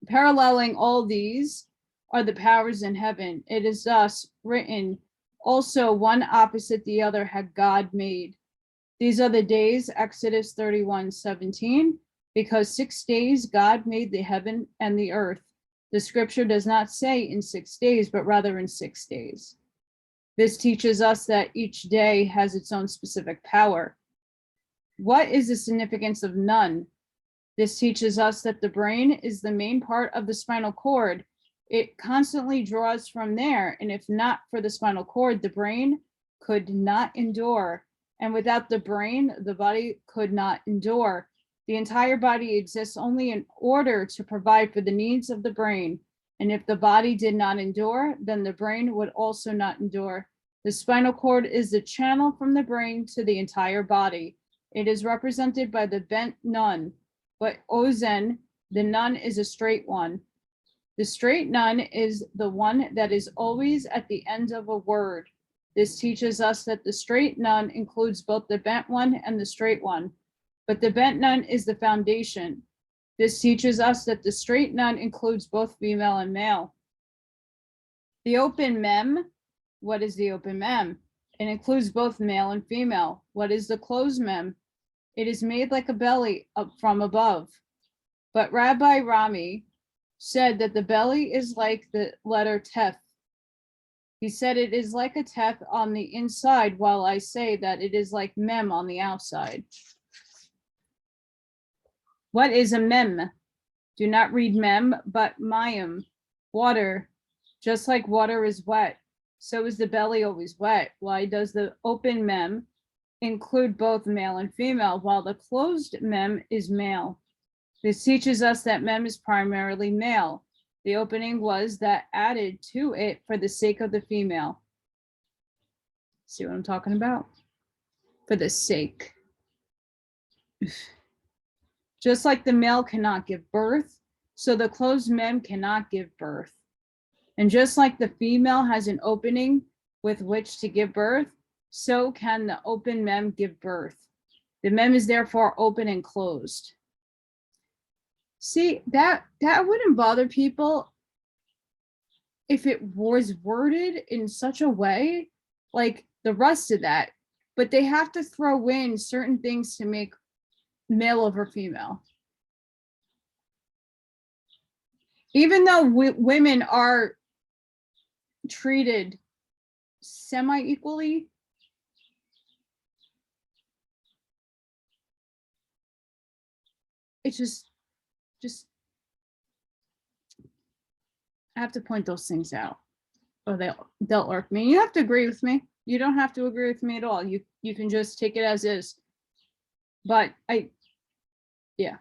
Paralleling all these are the powers in heaven. It is thus written, also one opposite the other had God made. These are the days, Exodus 31:17, because 6 days God made the heaven and the earth. The scripture does not say in 6 days, but rather in 6 days. This teaches us that each day has its own specific power. What is the significance of none? This teaches us that the brain is the main part of the spinal cord. It constantly draws from there, and if not for the spinal cord, the brain could not endure. And without the brain, the body could not endure. The entire body exists only in order to provide for the needs of the brain. And if the body did not endure, then the brain would also not endure. The spinal cord is the channel from the brain to the entire body. It is represented by the bent nun, but ozen, the nun, is a straight one. The straight nun is the one that is always at the end of a word. This teaches us that the straight nun includes both the bent one and the straight one, but the bent nun is the foundation. This teaches us that the straight nun includes both female and male. The open mem, what is the open mem? It includes both male and female. What is the closed mem? It is made like a belly up from above. But Rabbi Rami said that the belly is like the letter tef. He said it is like a tef on the inside, while I say that it is like mem on the outside. What is a mem? Do not read mem, but mayim, water. Just like water is wet, so is the belly always wet. Why does the open mem include both male and female, while the closed mem is male? This teaches us that mem is primarily male. The opening was that added to it for the sake of the female. See what I'm talking about? For the sake. Just like the male cannot give birth, so the closed mem cannot give birth. And just like the female has an opening with which to give birth, so can the open mem give birth. The mem is therefore open and closed. See, that wouldn't bother people if it was worded in such a way like the rest of that, but they have to throw in certain things to make male over female. Even though women are treated semi-equally, it's just I have to point those things out, or they'll irk me. You have to agree with me. You don't have to agree with me at all. You can just take it as is. But yeah.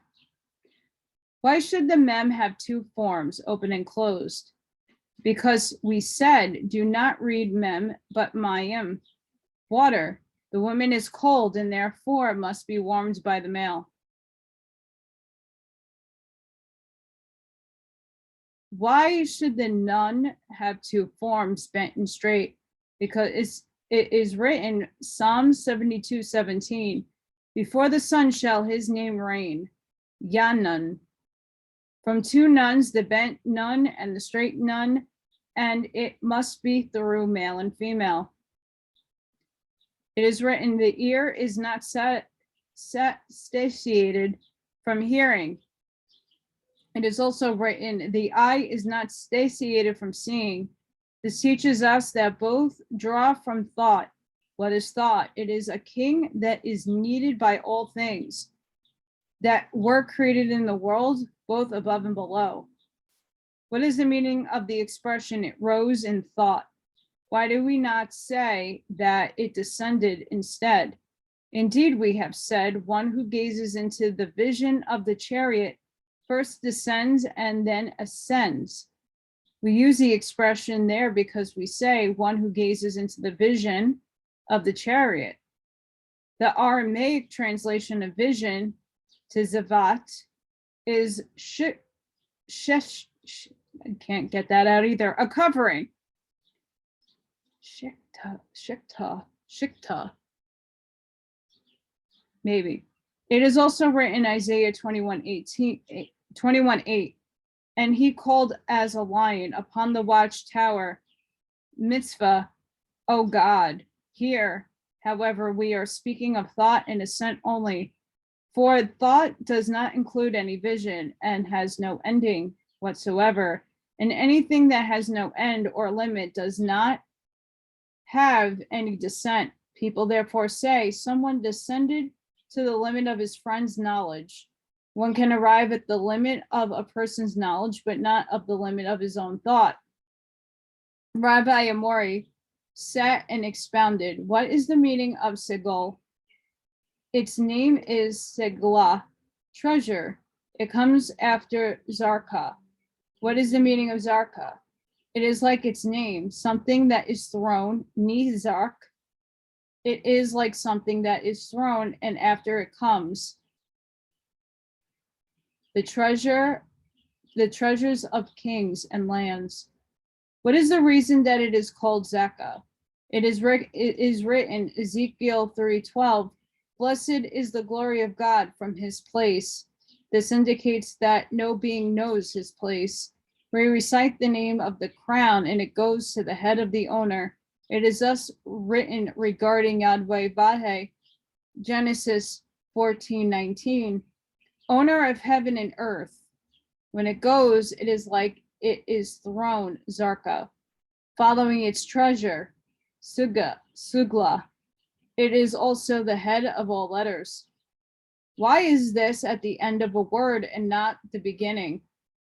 Why should the mem have 2 forms, open and closed? Because we said, do not read mem, but mayim, water. The woman is cold and therefore must be warmed by the male. Why should the nun have 2 forms, bent and straight? Because it is written, Psalm 72:17, before the sun shall his name reign, Yanun. From 2 nuns, the bent nun and the straight nun, and it must be through male and female. It is written, the ear is not satiated from hearing. It is also written, the eye is not satiated from seeing. This teaches us that both draw from thought. What is thought? It is a king that is needed by all things that were created in the world, both above and below. What is the meaning of the expression, it rose in thought? Why do we not say that it descended instead? Indeed, we have said, one who gazes into the vision of the chariot first descends and then ascends. We use the expression there because we say one who gazes into the vision of the chariot. The Aramaic translation of vision, tizavat, is I can't get that out either, a covering. Shikta. Maybe. It is also written in Isaiah 21:8. And he called as a lion upon the watchtower, mitzvah, O God. Here, however, we are speaking of thought and assent only, for thought does not include any vision and has no ending whatsoever. And anything that has no end or limit does not have any descent. People therefore say, someone descended to the limit of his friend's knowledge. One can arrive at the limit of a person's knowledge, but not of the limit of his own thought. Rabbi Amori sat and expounded, what is the meaning of segol? Its name is segla, treasure. It comes after zarka. What is the meaning of zarka? It is like its name, something that is thrown, nizark. It is like something that is thrown, and after it comes. The treasures of kings and lands. What is the reason that it is called Zaka? It is written, Ezekiel 3:12, blessed is the glory of God from his place. This indicates that no being knows his place. We recite the name of the crown and it goes to the head of the owner. It is thus written regarding Yadweh Vahe, Genesis 14:19. Owner of heaven and earth. When it goes, it is like it is thrown, zarka, following its treasure, sugla. It is also the head of all letters. Why is this at the end of a word and not the beginning?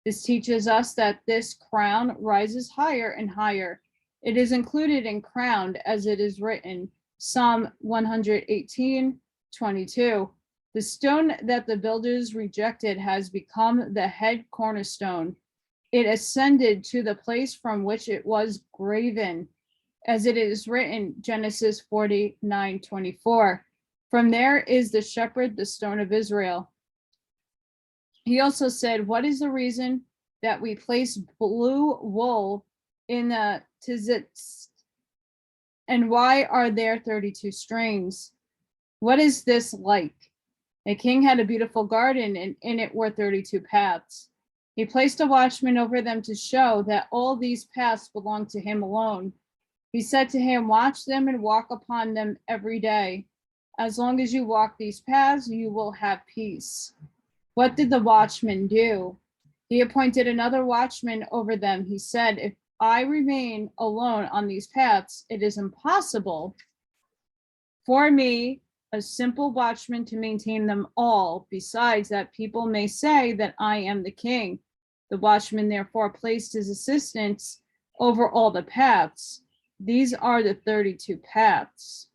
This teaches us that this crown rises higher and higher. It is included in crowned as it is written, Psalm 118:22. The stone that the builders rejected has become the head cornerstone. It ascended to the place from which it was graven, as it is written, Genesis 49:24. From there is the shepherd, the stone of Israel. He also said, what is the reason that we place blue wool in the tzitz? And why are there 32 strings? What is this like? A king had a beautiful garden, and in it were 32 paths. He placed a watchman over them to show that all these paths belonged to him alone. He said to him, watch them and walk upon them every day. As long as you walk these paths, you will have peace. What did the watchman do? He appointed another watchman over them. He said, if I remain alone on these paths, it is impossible for me, a simple watchman, to maintain them all. Besides that, people may say that I am the king. The watchman therefore placed his assistants over all the paths. These are the 32 paths.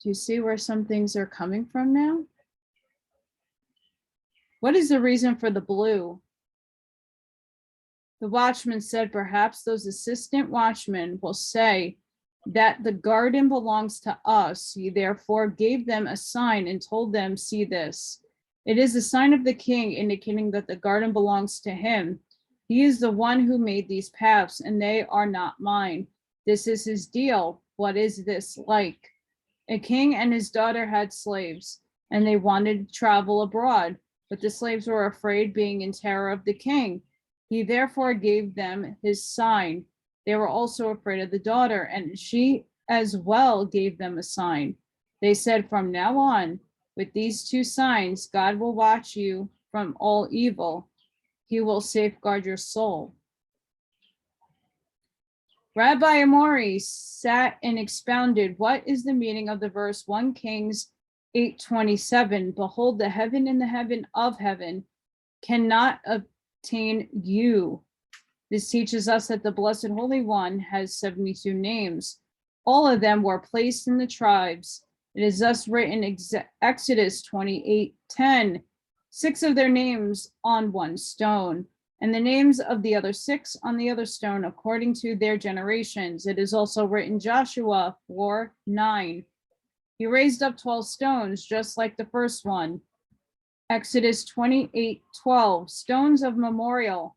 Do you see where some things are coming from now? What is the reason for the blue? The watchman said, perhaps those assistant watchmen will say that the garden belongs to us. He therefore gave them a sign and told them, see this. It is the sign of the king, indicating that the garden belongs to him. He is the one who made these paths, and they are not mine. This is his deal. What is this like? A king and his daughter had slaves, and they wanted to travel abroad, but the slaves were afraid, being in terror of the king. He therefore gave them his sign. They were also afraid of the daughter, and she as well gave them a sign. They said, from now on, with these two signs, God will watch you from all evil. He will safeguard your soul. Rabbi Amori sat and expounded, what is the meaning of the verse 1 Kings 8:27? Behold, the heaven and the heaven of heaven cannot obtain you. This teaches us that the Blessed Holy One has 72 names. All of them were placed in the tribes. It is thus written, Exodus 28:10, 6 of their names on one stone, and the names of the other 6 on the other stone according to their generations. It is also written Joshua 4:9. He raised up 12 stones, just like the first one. Exodus 28:12, stones of memorial.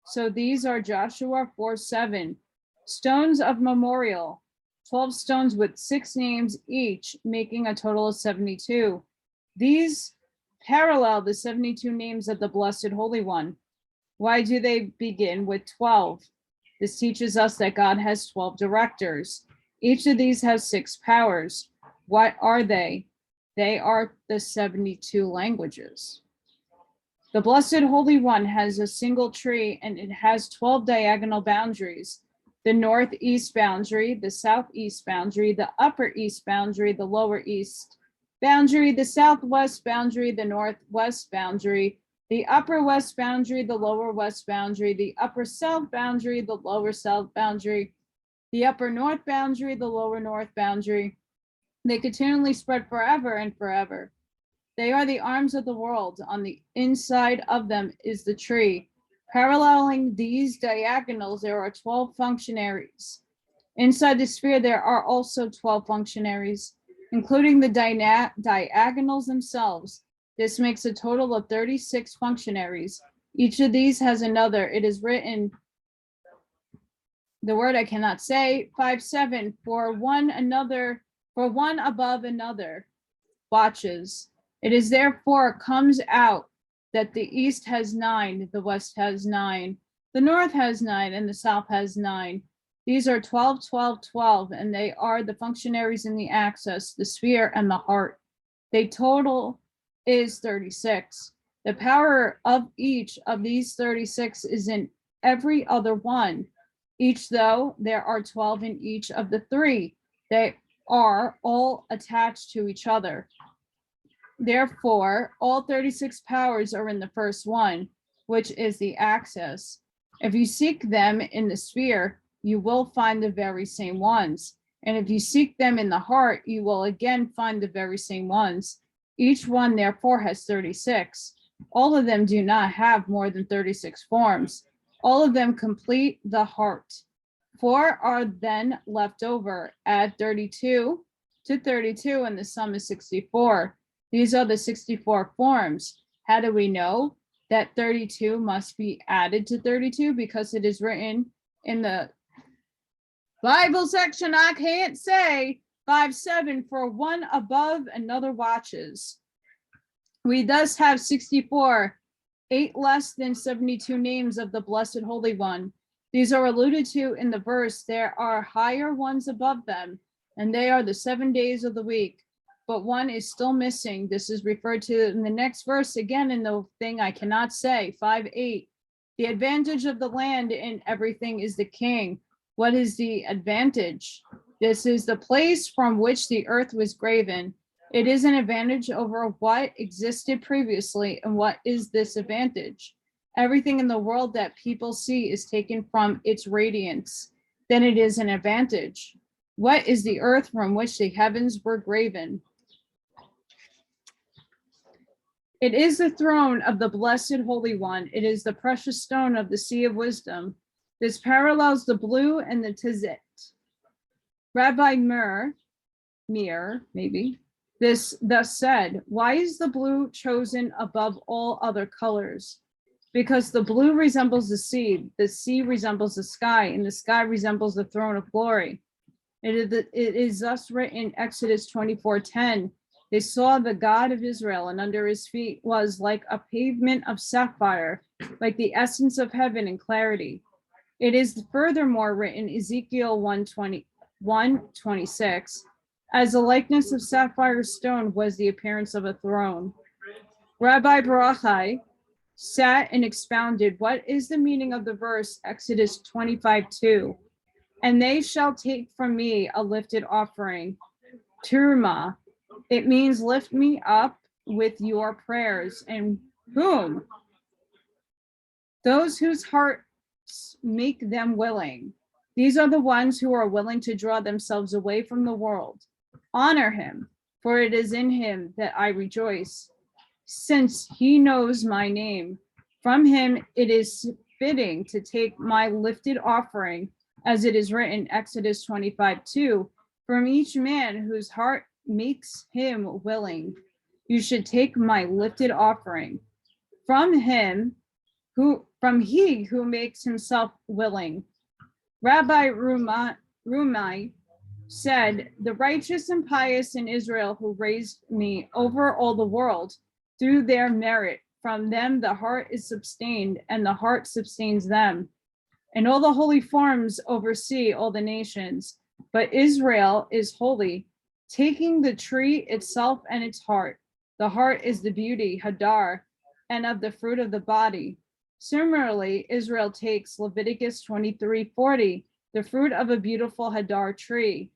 So these are Joshua 4:7, stones of memorial, 12 stones with 6 names each, making a total of 72. These parallel the 72 names of the Blessed Holy One. Why do they begin with 12? This teaches us that God has 12 directors. Each of these has 6 powers. What are they? They are the 72 languages. The Blessed Holy One has a single tree, and it has 12 diagonal boundaries. The northeast boundary, the southeast boundary, the upper east boundary, the lower east boundary, the southwest boundary, the northwest boundary, the upper west boundary, the lower west boundary, the upper south boundary, the lower south boundary, the upper north boundary, the lower north boundary. They continually spread forever and forever. They are the arms of the world. On the inside of them is the tree. Paralleling these diagonals, there are 12 functionaries. Inside the sphere, there are also 12 functionaries, including the diagonals themselves. This makes a total of 36 functionaries. Each of these has another. It is written, the word I cannot say, 5-7, for one above another watches. It is therefore comes out that the east has 9, the west has 9, the north has 9, and the south has 9. These are 12, 12, 12, and they are the functionaries in the axis, the sphere, and the heart. They total is 36. The power of each of these 36 is in every other one. Each, though, there are 12 in each of the 3. They are all attached to each other. Therefore, all 36 powers are in the first one, which is the axis. If you seek them in the sphere, you will find the very same ones. And if you seek them in the heart, you will again find the very same ones. Each one, therefore, has 36. All of them do not have more than 36 forms. All of them complete the heart. 4 are then left over. Add 32 to 32, and the sum is 64. These are the 64 forms. How do we know that 32 must be added to 32? Because it is written in the Bible section, I can't say, 5-7, for one above another watches. We thus have 64, 8 less than 72 names of the Blessed Holy One. These are alluded to in the verse. There are higher ones above them, and they are the 7 days of the week. But one is still missing. This is referred to in the next verse again in the thing I cannot say, 5-8. The advantage of the land in everything is the king. What is the advantage? This is the place from which the earth was graven. It is an advantage over what existed previously. And what is this advantage? Everything in the world that people see is taken from its radiance. Then it is an advantage. What is the earth from which the heavens were graven? It is the throne of the Blessed Holy One. It is the precious stone of the sea of wisdom. This parallels the blue and the tizit. Rabbi Meir, maybe, this thus said, why is the blue chosen above all other colors? Because the blue resembles the sea resembles the sky, and the sky resembles the throne of glory. It is thus written, Exodus 24:10. They saw the God of Israel, and under his feet was like a pavement of sapphire, like the essence of heaven in clarity. It is furthermore written, Ezekiel 1:26, as the likeness of sapphire stone was the appearance of a throne. Rabbi Barachai sat and expounded, what is the meaning of the verse, Exodus 25:2? And they shall take from me a lifted offering, Turma. It means lift me up with your prayers. And whom? Those whose hearts make them willing. These are the ones who are willing to draw themselves away from the world. Honor him, for it is in him that I rejoice. since he knows my name. From him it is fitting to take my lifted offering, as it is written, Exodus 25:2, from each man whose heart makes him willing. You should take my lifted offering. From he who makes himself willing. Rabbi Rumai said, the righteous and pious in Israel who raised me over all the world through their merit, from them the heart is sustained, and the heart sustains them. And all the holy forms oversee all the nations, but Israel is holy, taking the tree itself and its heart. The heart is the beauty, Hadar, and of the fruit of the body. Similarly, Israel takes Leviticus 23:40, the fruit of a beautiful Hadar tree.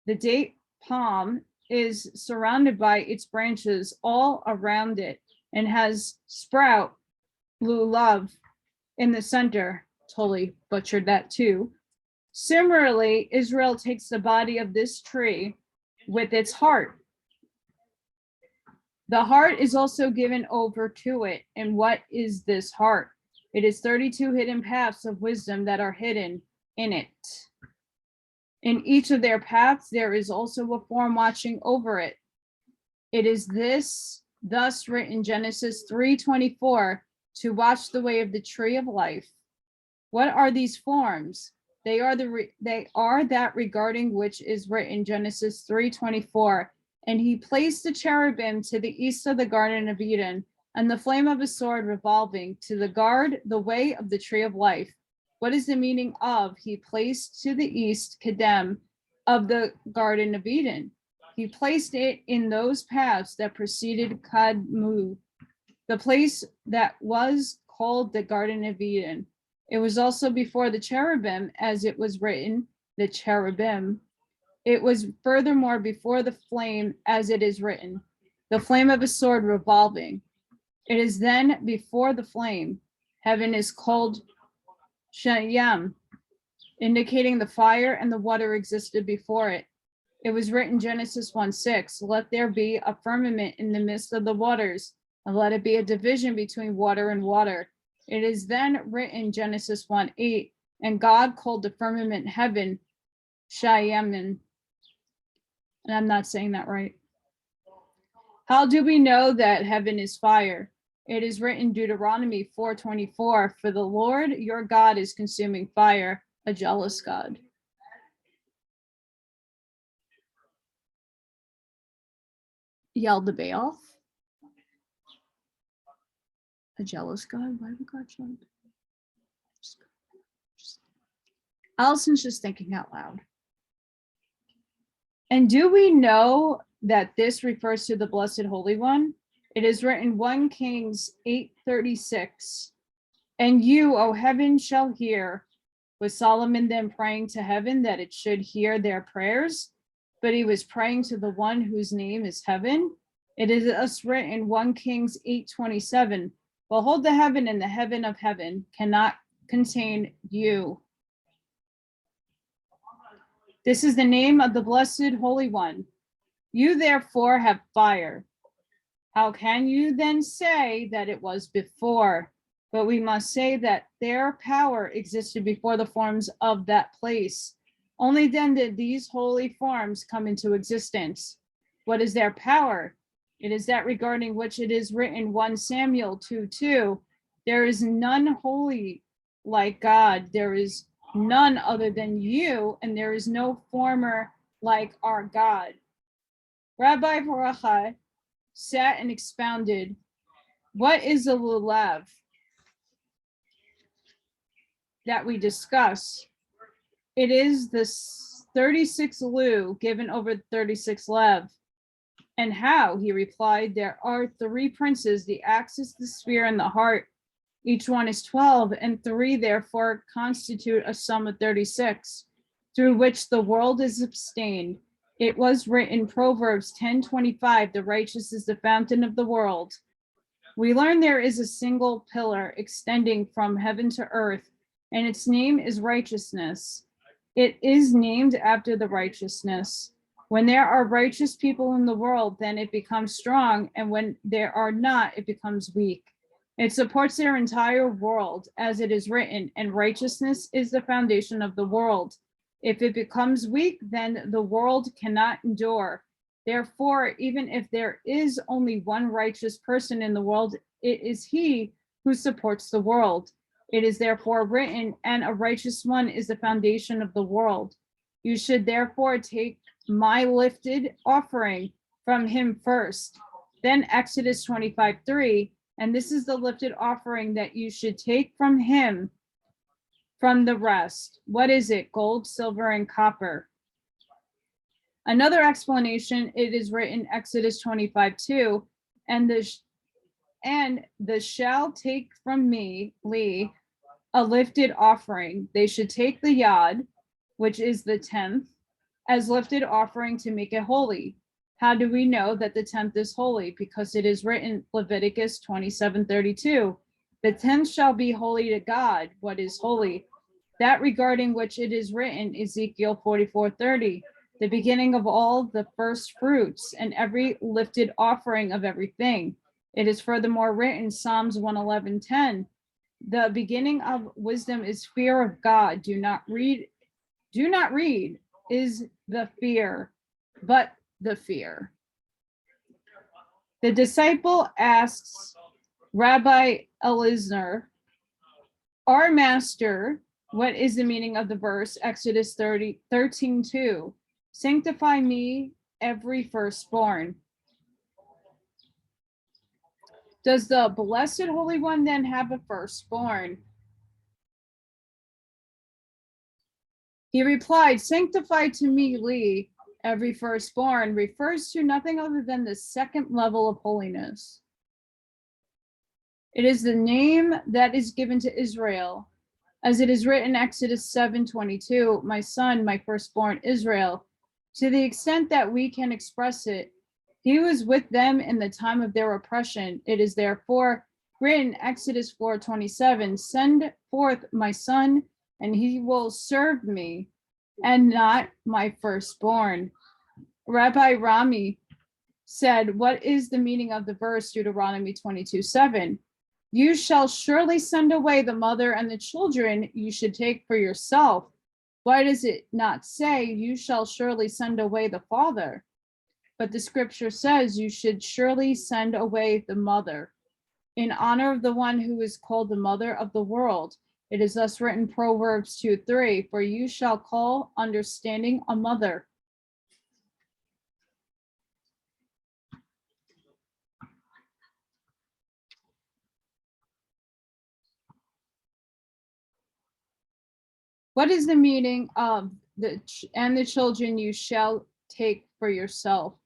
The date palm is surrounded by its branches all around it and has sprout, lulav, in the center. Totally butchered that too. Similarly, Israel takes the body of this tree with its heart. The heart is also given over to it. And what is this heart? It is 32 hidden paths of wisdom that are hidden in it. In each of their paths, there is also a form watching over it. It is thus written, Genesis 3:24, to watch the way of the tree of life. What are these forms? They are that regarding which is written, Genesis 3:24, and he placed the cherubim to the east of the Garden of Eden, and the flame of a sword revolving to the guard the way of the tree of life. What is the meaning of he placed to the east Kedem of the Garden of Eden? He placed it in those paths that preceded Kadmu, the place that was called the Garden of Eden. It was also before the cherubim, as it was written, the cherubim. It was furthermore before the flame, as it is written, the flame of a sword revolving. It is then before the flame. Heaven is called Shayam, indicating the fire and the water existed before it. It was written, Genesis 1:6, let there be a firmament in the midst of the waters, and let it be a division between water and water. It is then written, Genesis 1:8, and God called the firmament heaven, Shayamin. And I'm not saying that right. How do we know that heaven is fire? It is written, Deuteronomy 4:24, for the Lord your God is consuming fire, a jealous God. Yelled the Baal. A jealous God? Why would God show? Allison's just thinking out loud. And do we know that this refers to the Blessed Holy One? It is written, 1 Kings 8:36. And you, O heaven, shall hear. Was Solomon then praying to heaven that it should hear their prayers? But he was praying to the one whose name is heaven. It is thus written, 1 Kings 8:27. Behold, the heaven and the heaven of heaven cannot contain you. This is the name of the Blessed Holy One. You therefore have fire. How can you then say that it was before? But we must say that their power existed before the forms of that place. Only then did these holy forms come into existence. What is their power? It is that regarding which it is written, 1 Samuel 2:2, there is none holy like God. There is none other than you, and there is no former like our God. Rabbi Baruchai sat and expounded, what is a lulav that we discuss? It is the 36 lu given over 36 lev. And how? He replied, there are 3 princes, the axis, the sphere, and the heart. Each one is 12, and 3 therefore constitute a sum of 36, through which the world is abstained. It was written, Proverbs 10:25, the righteous is the fountain of the world. We learn there is a single pillar extending from heaven to earth, and its name is righteousness. It is named after the righteousness. When there are righteous people in the world, then it becomes strong, and when there are not, it becomes weak. It supports their entire world, as it is written, and righteousness is the foundation of the world. If it becomes weak, then the world cannot endure. Therefore, even if there is only one righteous person in the world, it is he who supports the world. It is therefore written, and a righteous one is the foundation of the world. You should therefore take my lifted offering from him first. Then Exodus 25:3, and this is the lifted offering that you should take from him from the rest. What is it? Gold, silver, and copper. Another explanation, it is written Exodus 25:2, and the shall take from me, Lee, a lifted offering. They should take the yod, which is the 10th, as lifted offering to make it holy. How do we know that the 10th is holy? Because it is written Leviticus 27:32. The 10th shall be holy to God. What is holy? That regarding which it is written Ezekiel 44:30. The beginning of all the first fruits and every lifted offering of everything. It is furthermore written Psalms 111:10. The beginning of wisdom is fear of God. Do not read is the fear, but the fear. The disciple asks Rabbi Eliezer, our master, what is the meaning of the verse, Exodus 13:2? Sanctify me, every firstborn. Does the Blessed Holy One then have a firstborn? He replied, sanctify to me, Lee, every firstborn, refers to nothing other than the second level of holiness. It is the name that is given to Israel, as it is written Exodus 7:22, my son, my firstborn Israel. To the extent that we can express it, he was with them in the time of their oppression. It is therefore written Exodus 4:27, send forth my son, and he will serve me, and not my firstborn. Rabbi Rami said, what is the meaning of the verse Deuteronomy 22:7? You shall surely send away the mother and the children you should take for yourself. Why does it not say you shall surely send away the father? But the scripture says you should surely send away the mother, in honor of the one who is called the mother of the world. It is thus written Proverbs 2:3, for you shall call understanding a mother. What is the meaning of the children you shall take for yourself?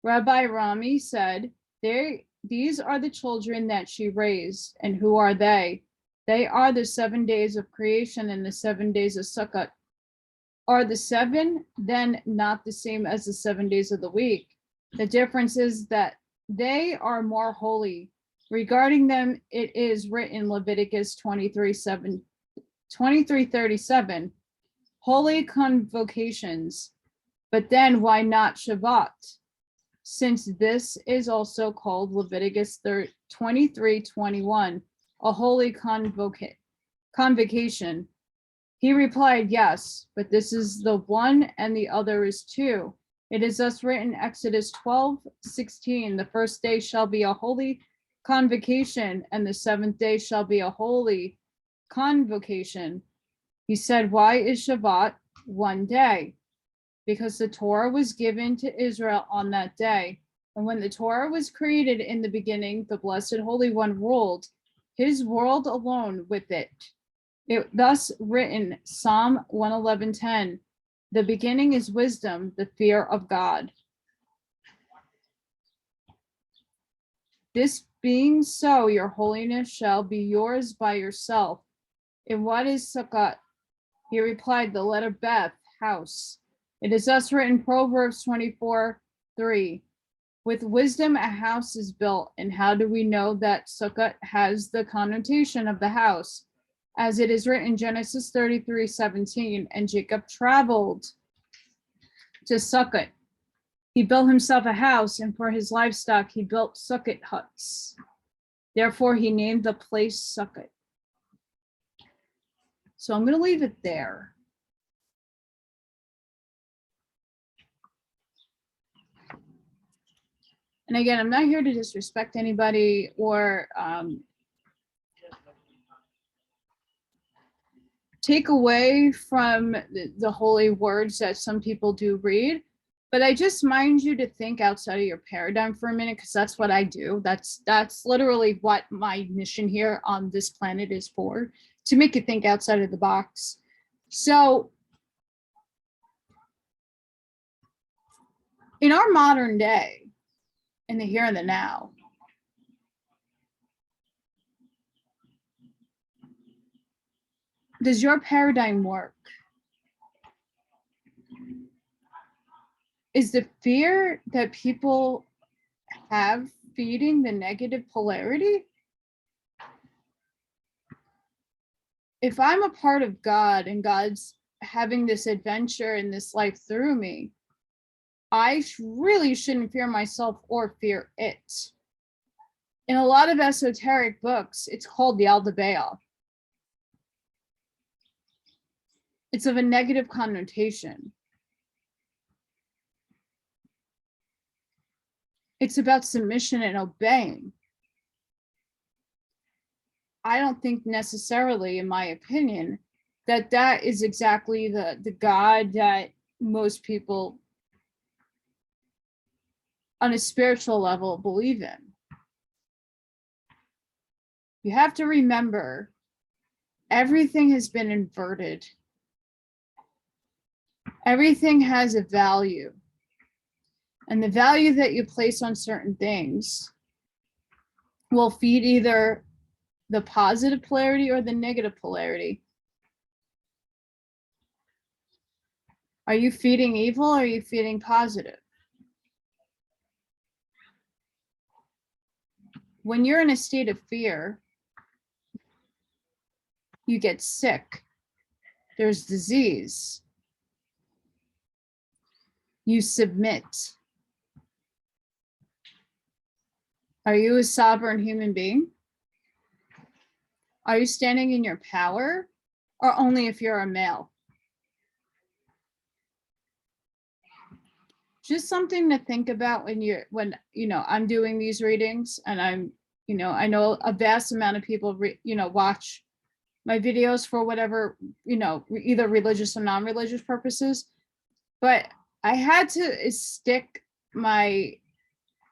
Rabbi Rami said, these are the children that she raised. And who are they? They are the 7 days of creation and the 7 days of Sukkot. Are the 7 then not the same as the 7 days of the week? The difference is that they are more holy. Regarding them, it is written Leviticus 23:37, holy convocations. But then why not Shabbat? Since this is also called Leviticus 23:21, a holy convocation. He replied, yes, but this is the one and the other is two. It is thus written Exodus 12:16, the first day shall be a holy convocation, and the 7th day shall be a holy convocation. He said, why is Shabbat one day? Because the Torah was given to Israel on that day. And when the Torah was created in the beginning, the Blessed Holy One ruled his world alone with it. It thus written, Psalm 111:10, the beginning is wisdom, the fear of God. This being so, your holiness shall be yours by yourself. And what is Sukkot? He replied, the letter Beth, house. It is thus written Proverbs 24:3. With wisdom a house is built. And how do we know that Sukkot has the connotation of the house? As it is written Genesis 33:17, and Jacob traveled to Sukkot He built himself a house, and for his livestock he built sukkot huts. Therefore he named the place Sukkot. So I'm going to leave it there. And again, I'm not here to disrespect anybody or take away from the holy words that some people do read. But I just mind you to think outside of your paradigm for a minute, because that's what I do. That's literally what my mission here on this planet is for, to make you think outside of the box. So in our modern day, in the here and the now, does your paradigm work? Is the fear that people have feeding the negative polarity? If I'm a part of God and God's having this adventure in this life through me, I really shouldn't fear myself or fear it. In a lot of esoteric books, it's called the Aldebaoth. It's of a negative connotation. It's about submission and obeying. I don't think necessarily, in my opinion, that that is exactly the God that most people on a spiritual level believe in. You have to remember, everything has been inverted. Everything has a value. And the value that you place on certain things will feed either the positive polarity or the negative polarity. Are you feeding evil or are you feeding positive? When you're in a state of fear, you get sick. There's disease. You submit. Are you a sovereign human being? Are you standing in your power, or only if you're a male? Just something to think about when I'm doing these readings, and I know a vast amount of people watch my videos for whatever, either religious or non-religious purposes. But I had to stick my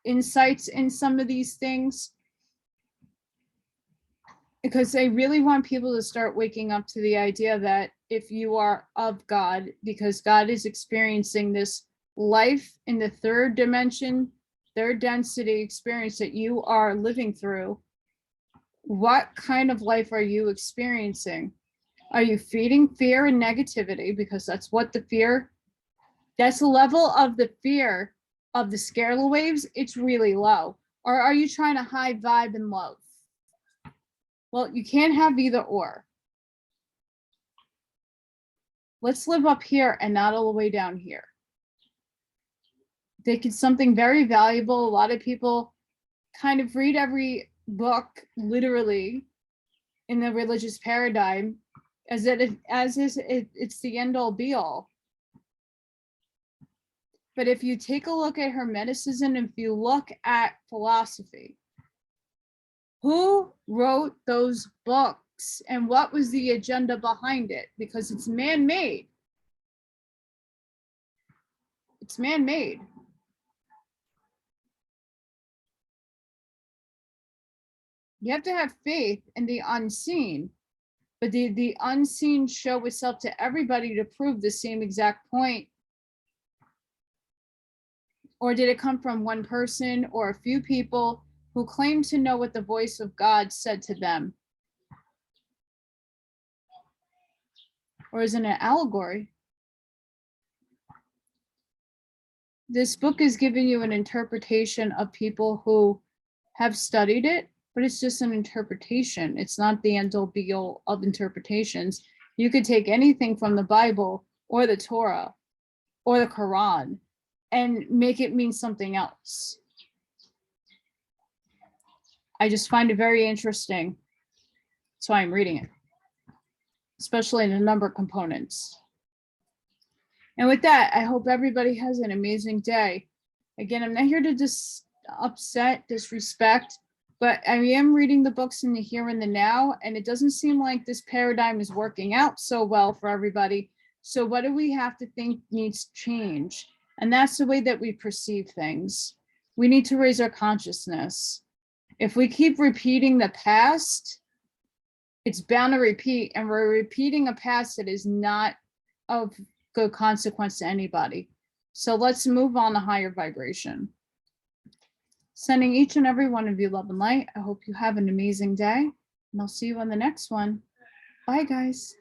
insights in some of these things because I really want people to start waking up to the idea that if you are of God, because God is experiencing this life in the third dimension, third density experience that you are living through, what kind of life are you experiencing? Are you feeding fear and negativity? Because that's what that's the level of the fear of the scare waves. It's really low. Or are you trying to high vibe and love? Well, you can't have either or. Let's live up here and not all the way down here. They get something very valuable. A lot of people kind of read every book literally in the religious paradigm as it's the end all be all. But if you take a look at Hermeticism, if you look at philosophy, who wrote those books and what was the agenda behind it? Because it's man-made. It's man-made. You have to have faith in the unseen, but the unseen show itself to everybody to prove the same exact point. Or did it come from one person or a few people who claim to know what the voice of God said to them? Or is it an allegory? This book is giving you an interpretation of people who have studied it, but it's just an interpretation. It's not the end all be all of interpretations. You could take anything from the Bible or the Torah or the Quran and make it mean something else. I just find it very interesting. That's why I'm reading it, especially in the number components. And with that, I hope everybody has an amazing day. Again, I'm not here to upset, disrespect, but I am reading the books in the here and the now, and it doesn't seem like this paradigm is working out so well for everybody. So what do we have to think needs change? And that's the way that we perceive things. We need to raise our consciousness. If we keep repeating the past, it's bound to repeat, and we're repeating a past that is not of good consequence to anybody. So let's move on to higher vibration. Sending each and every one of you love and light. I hope you have an amazing day, and I'll see you on the next one. Bye, guys.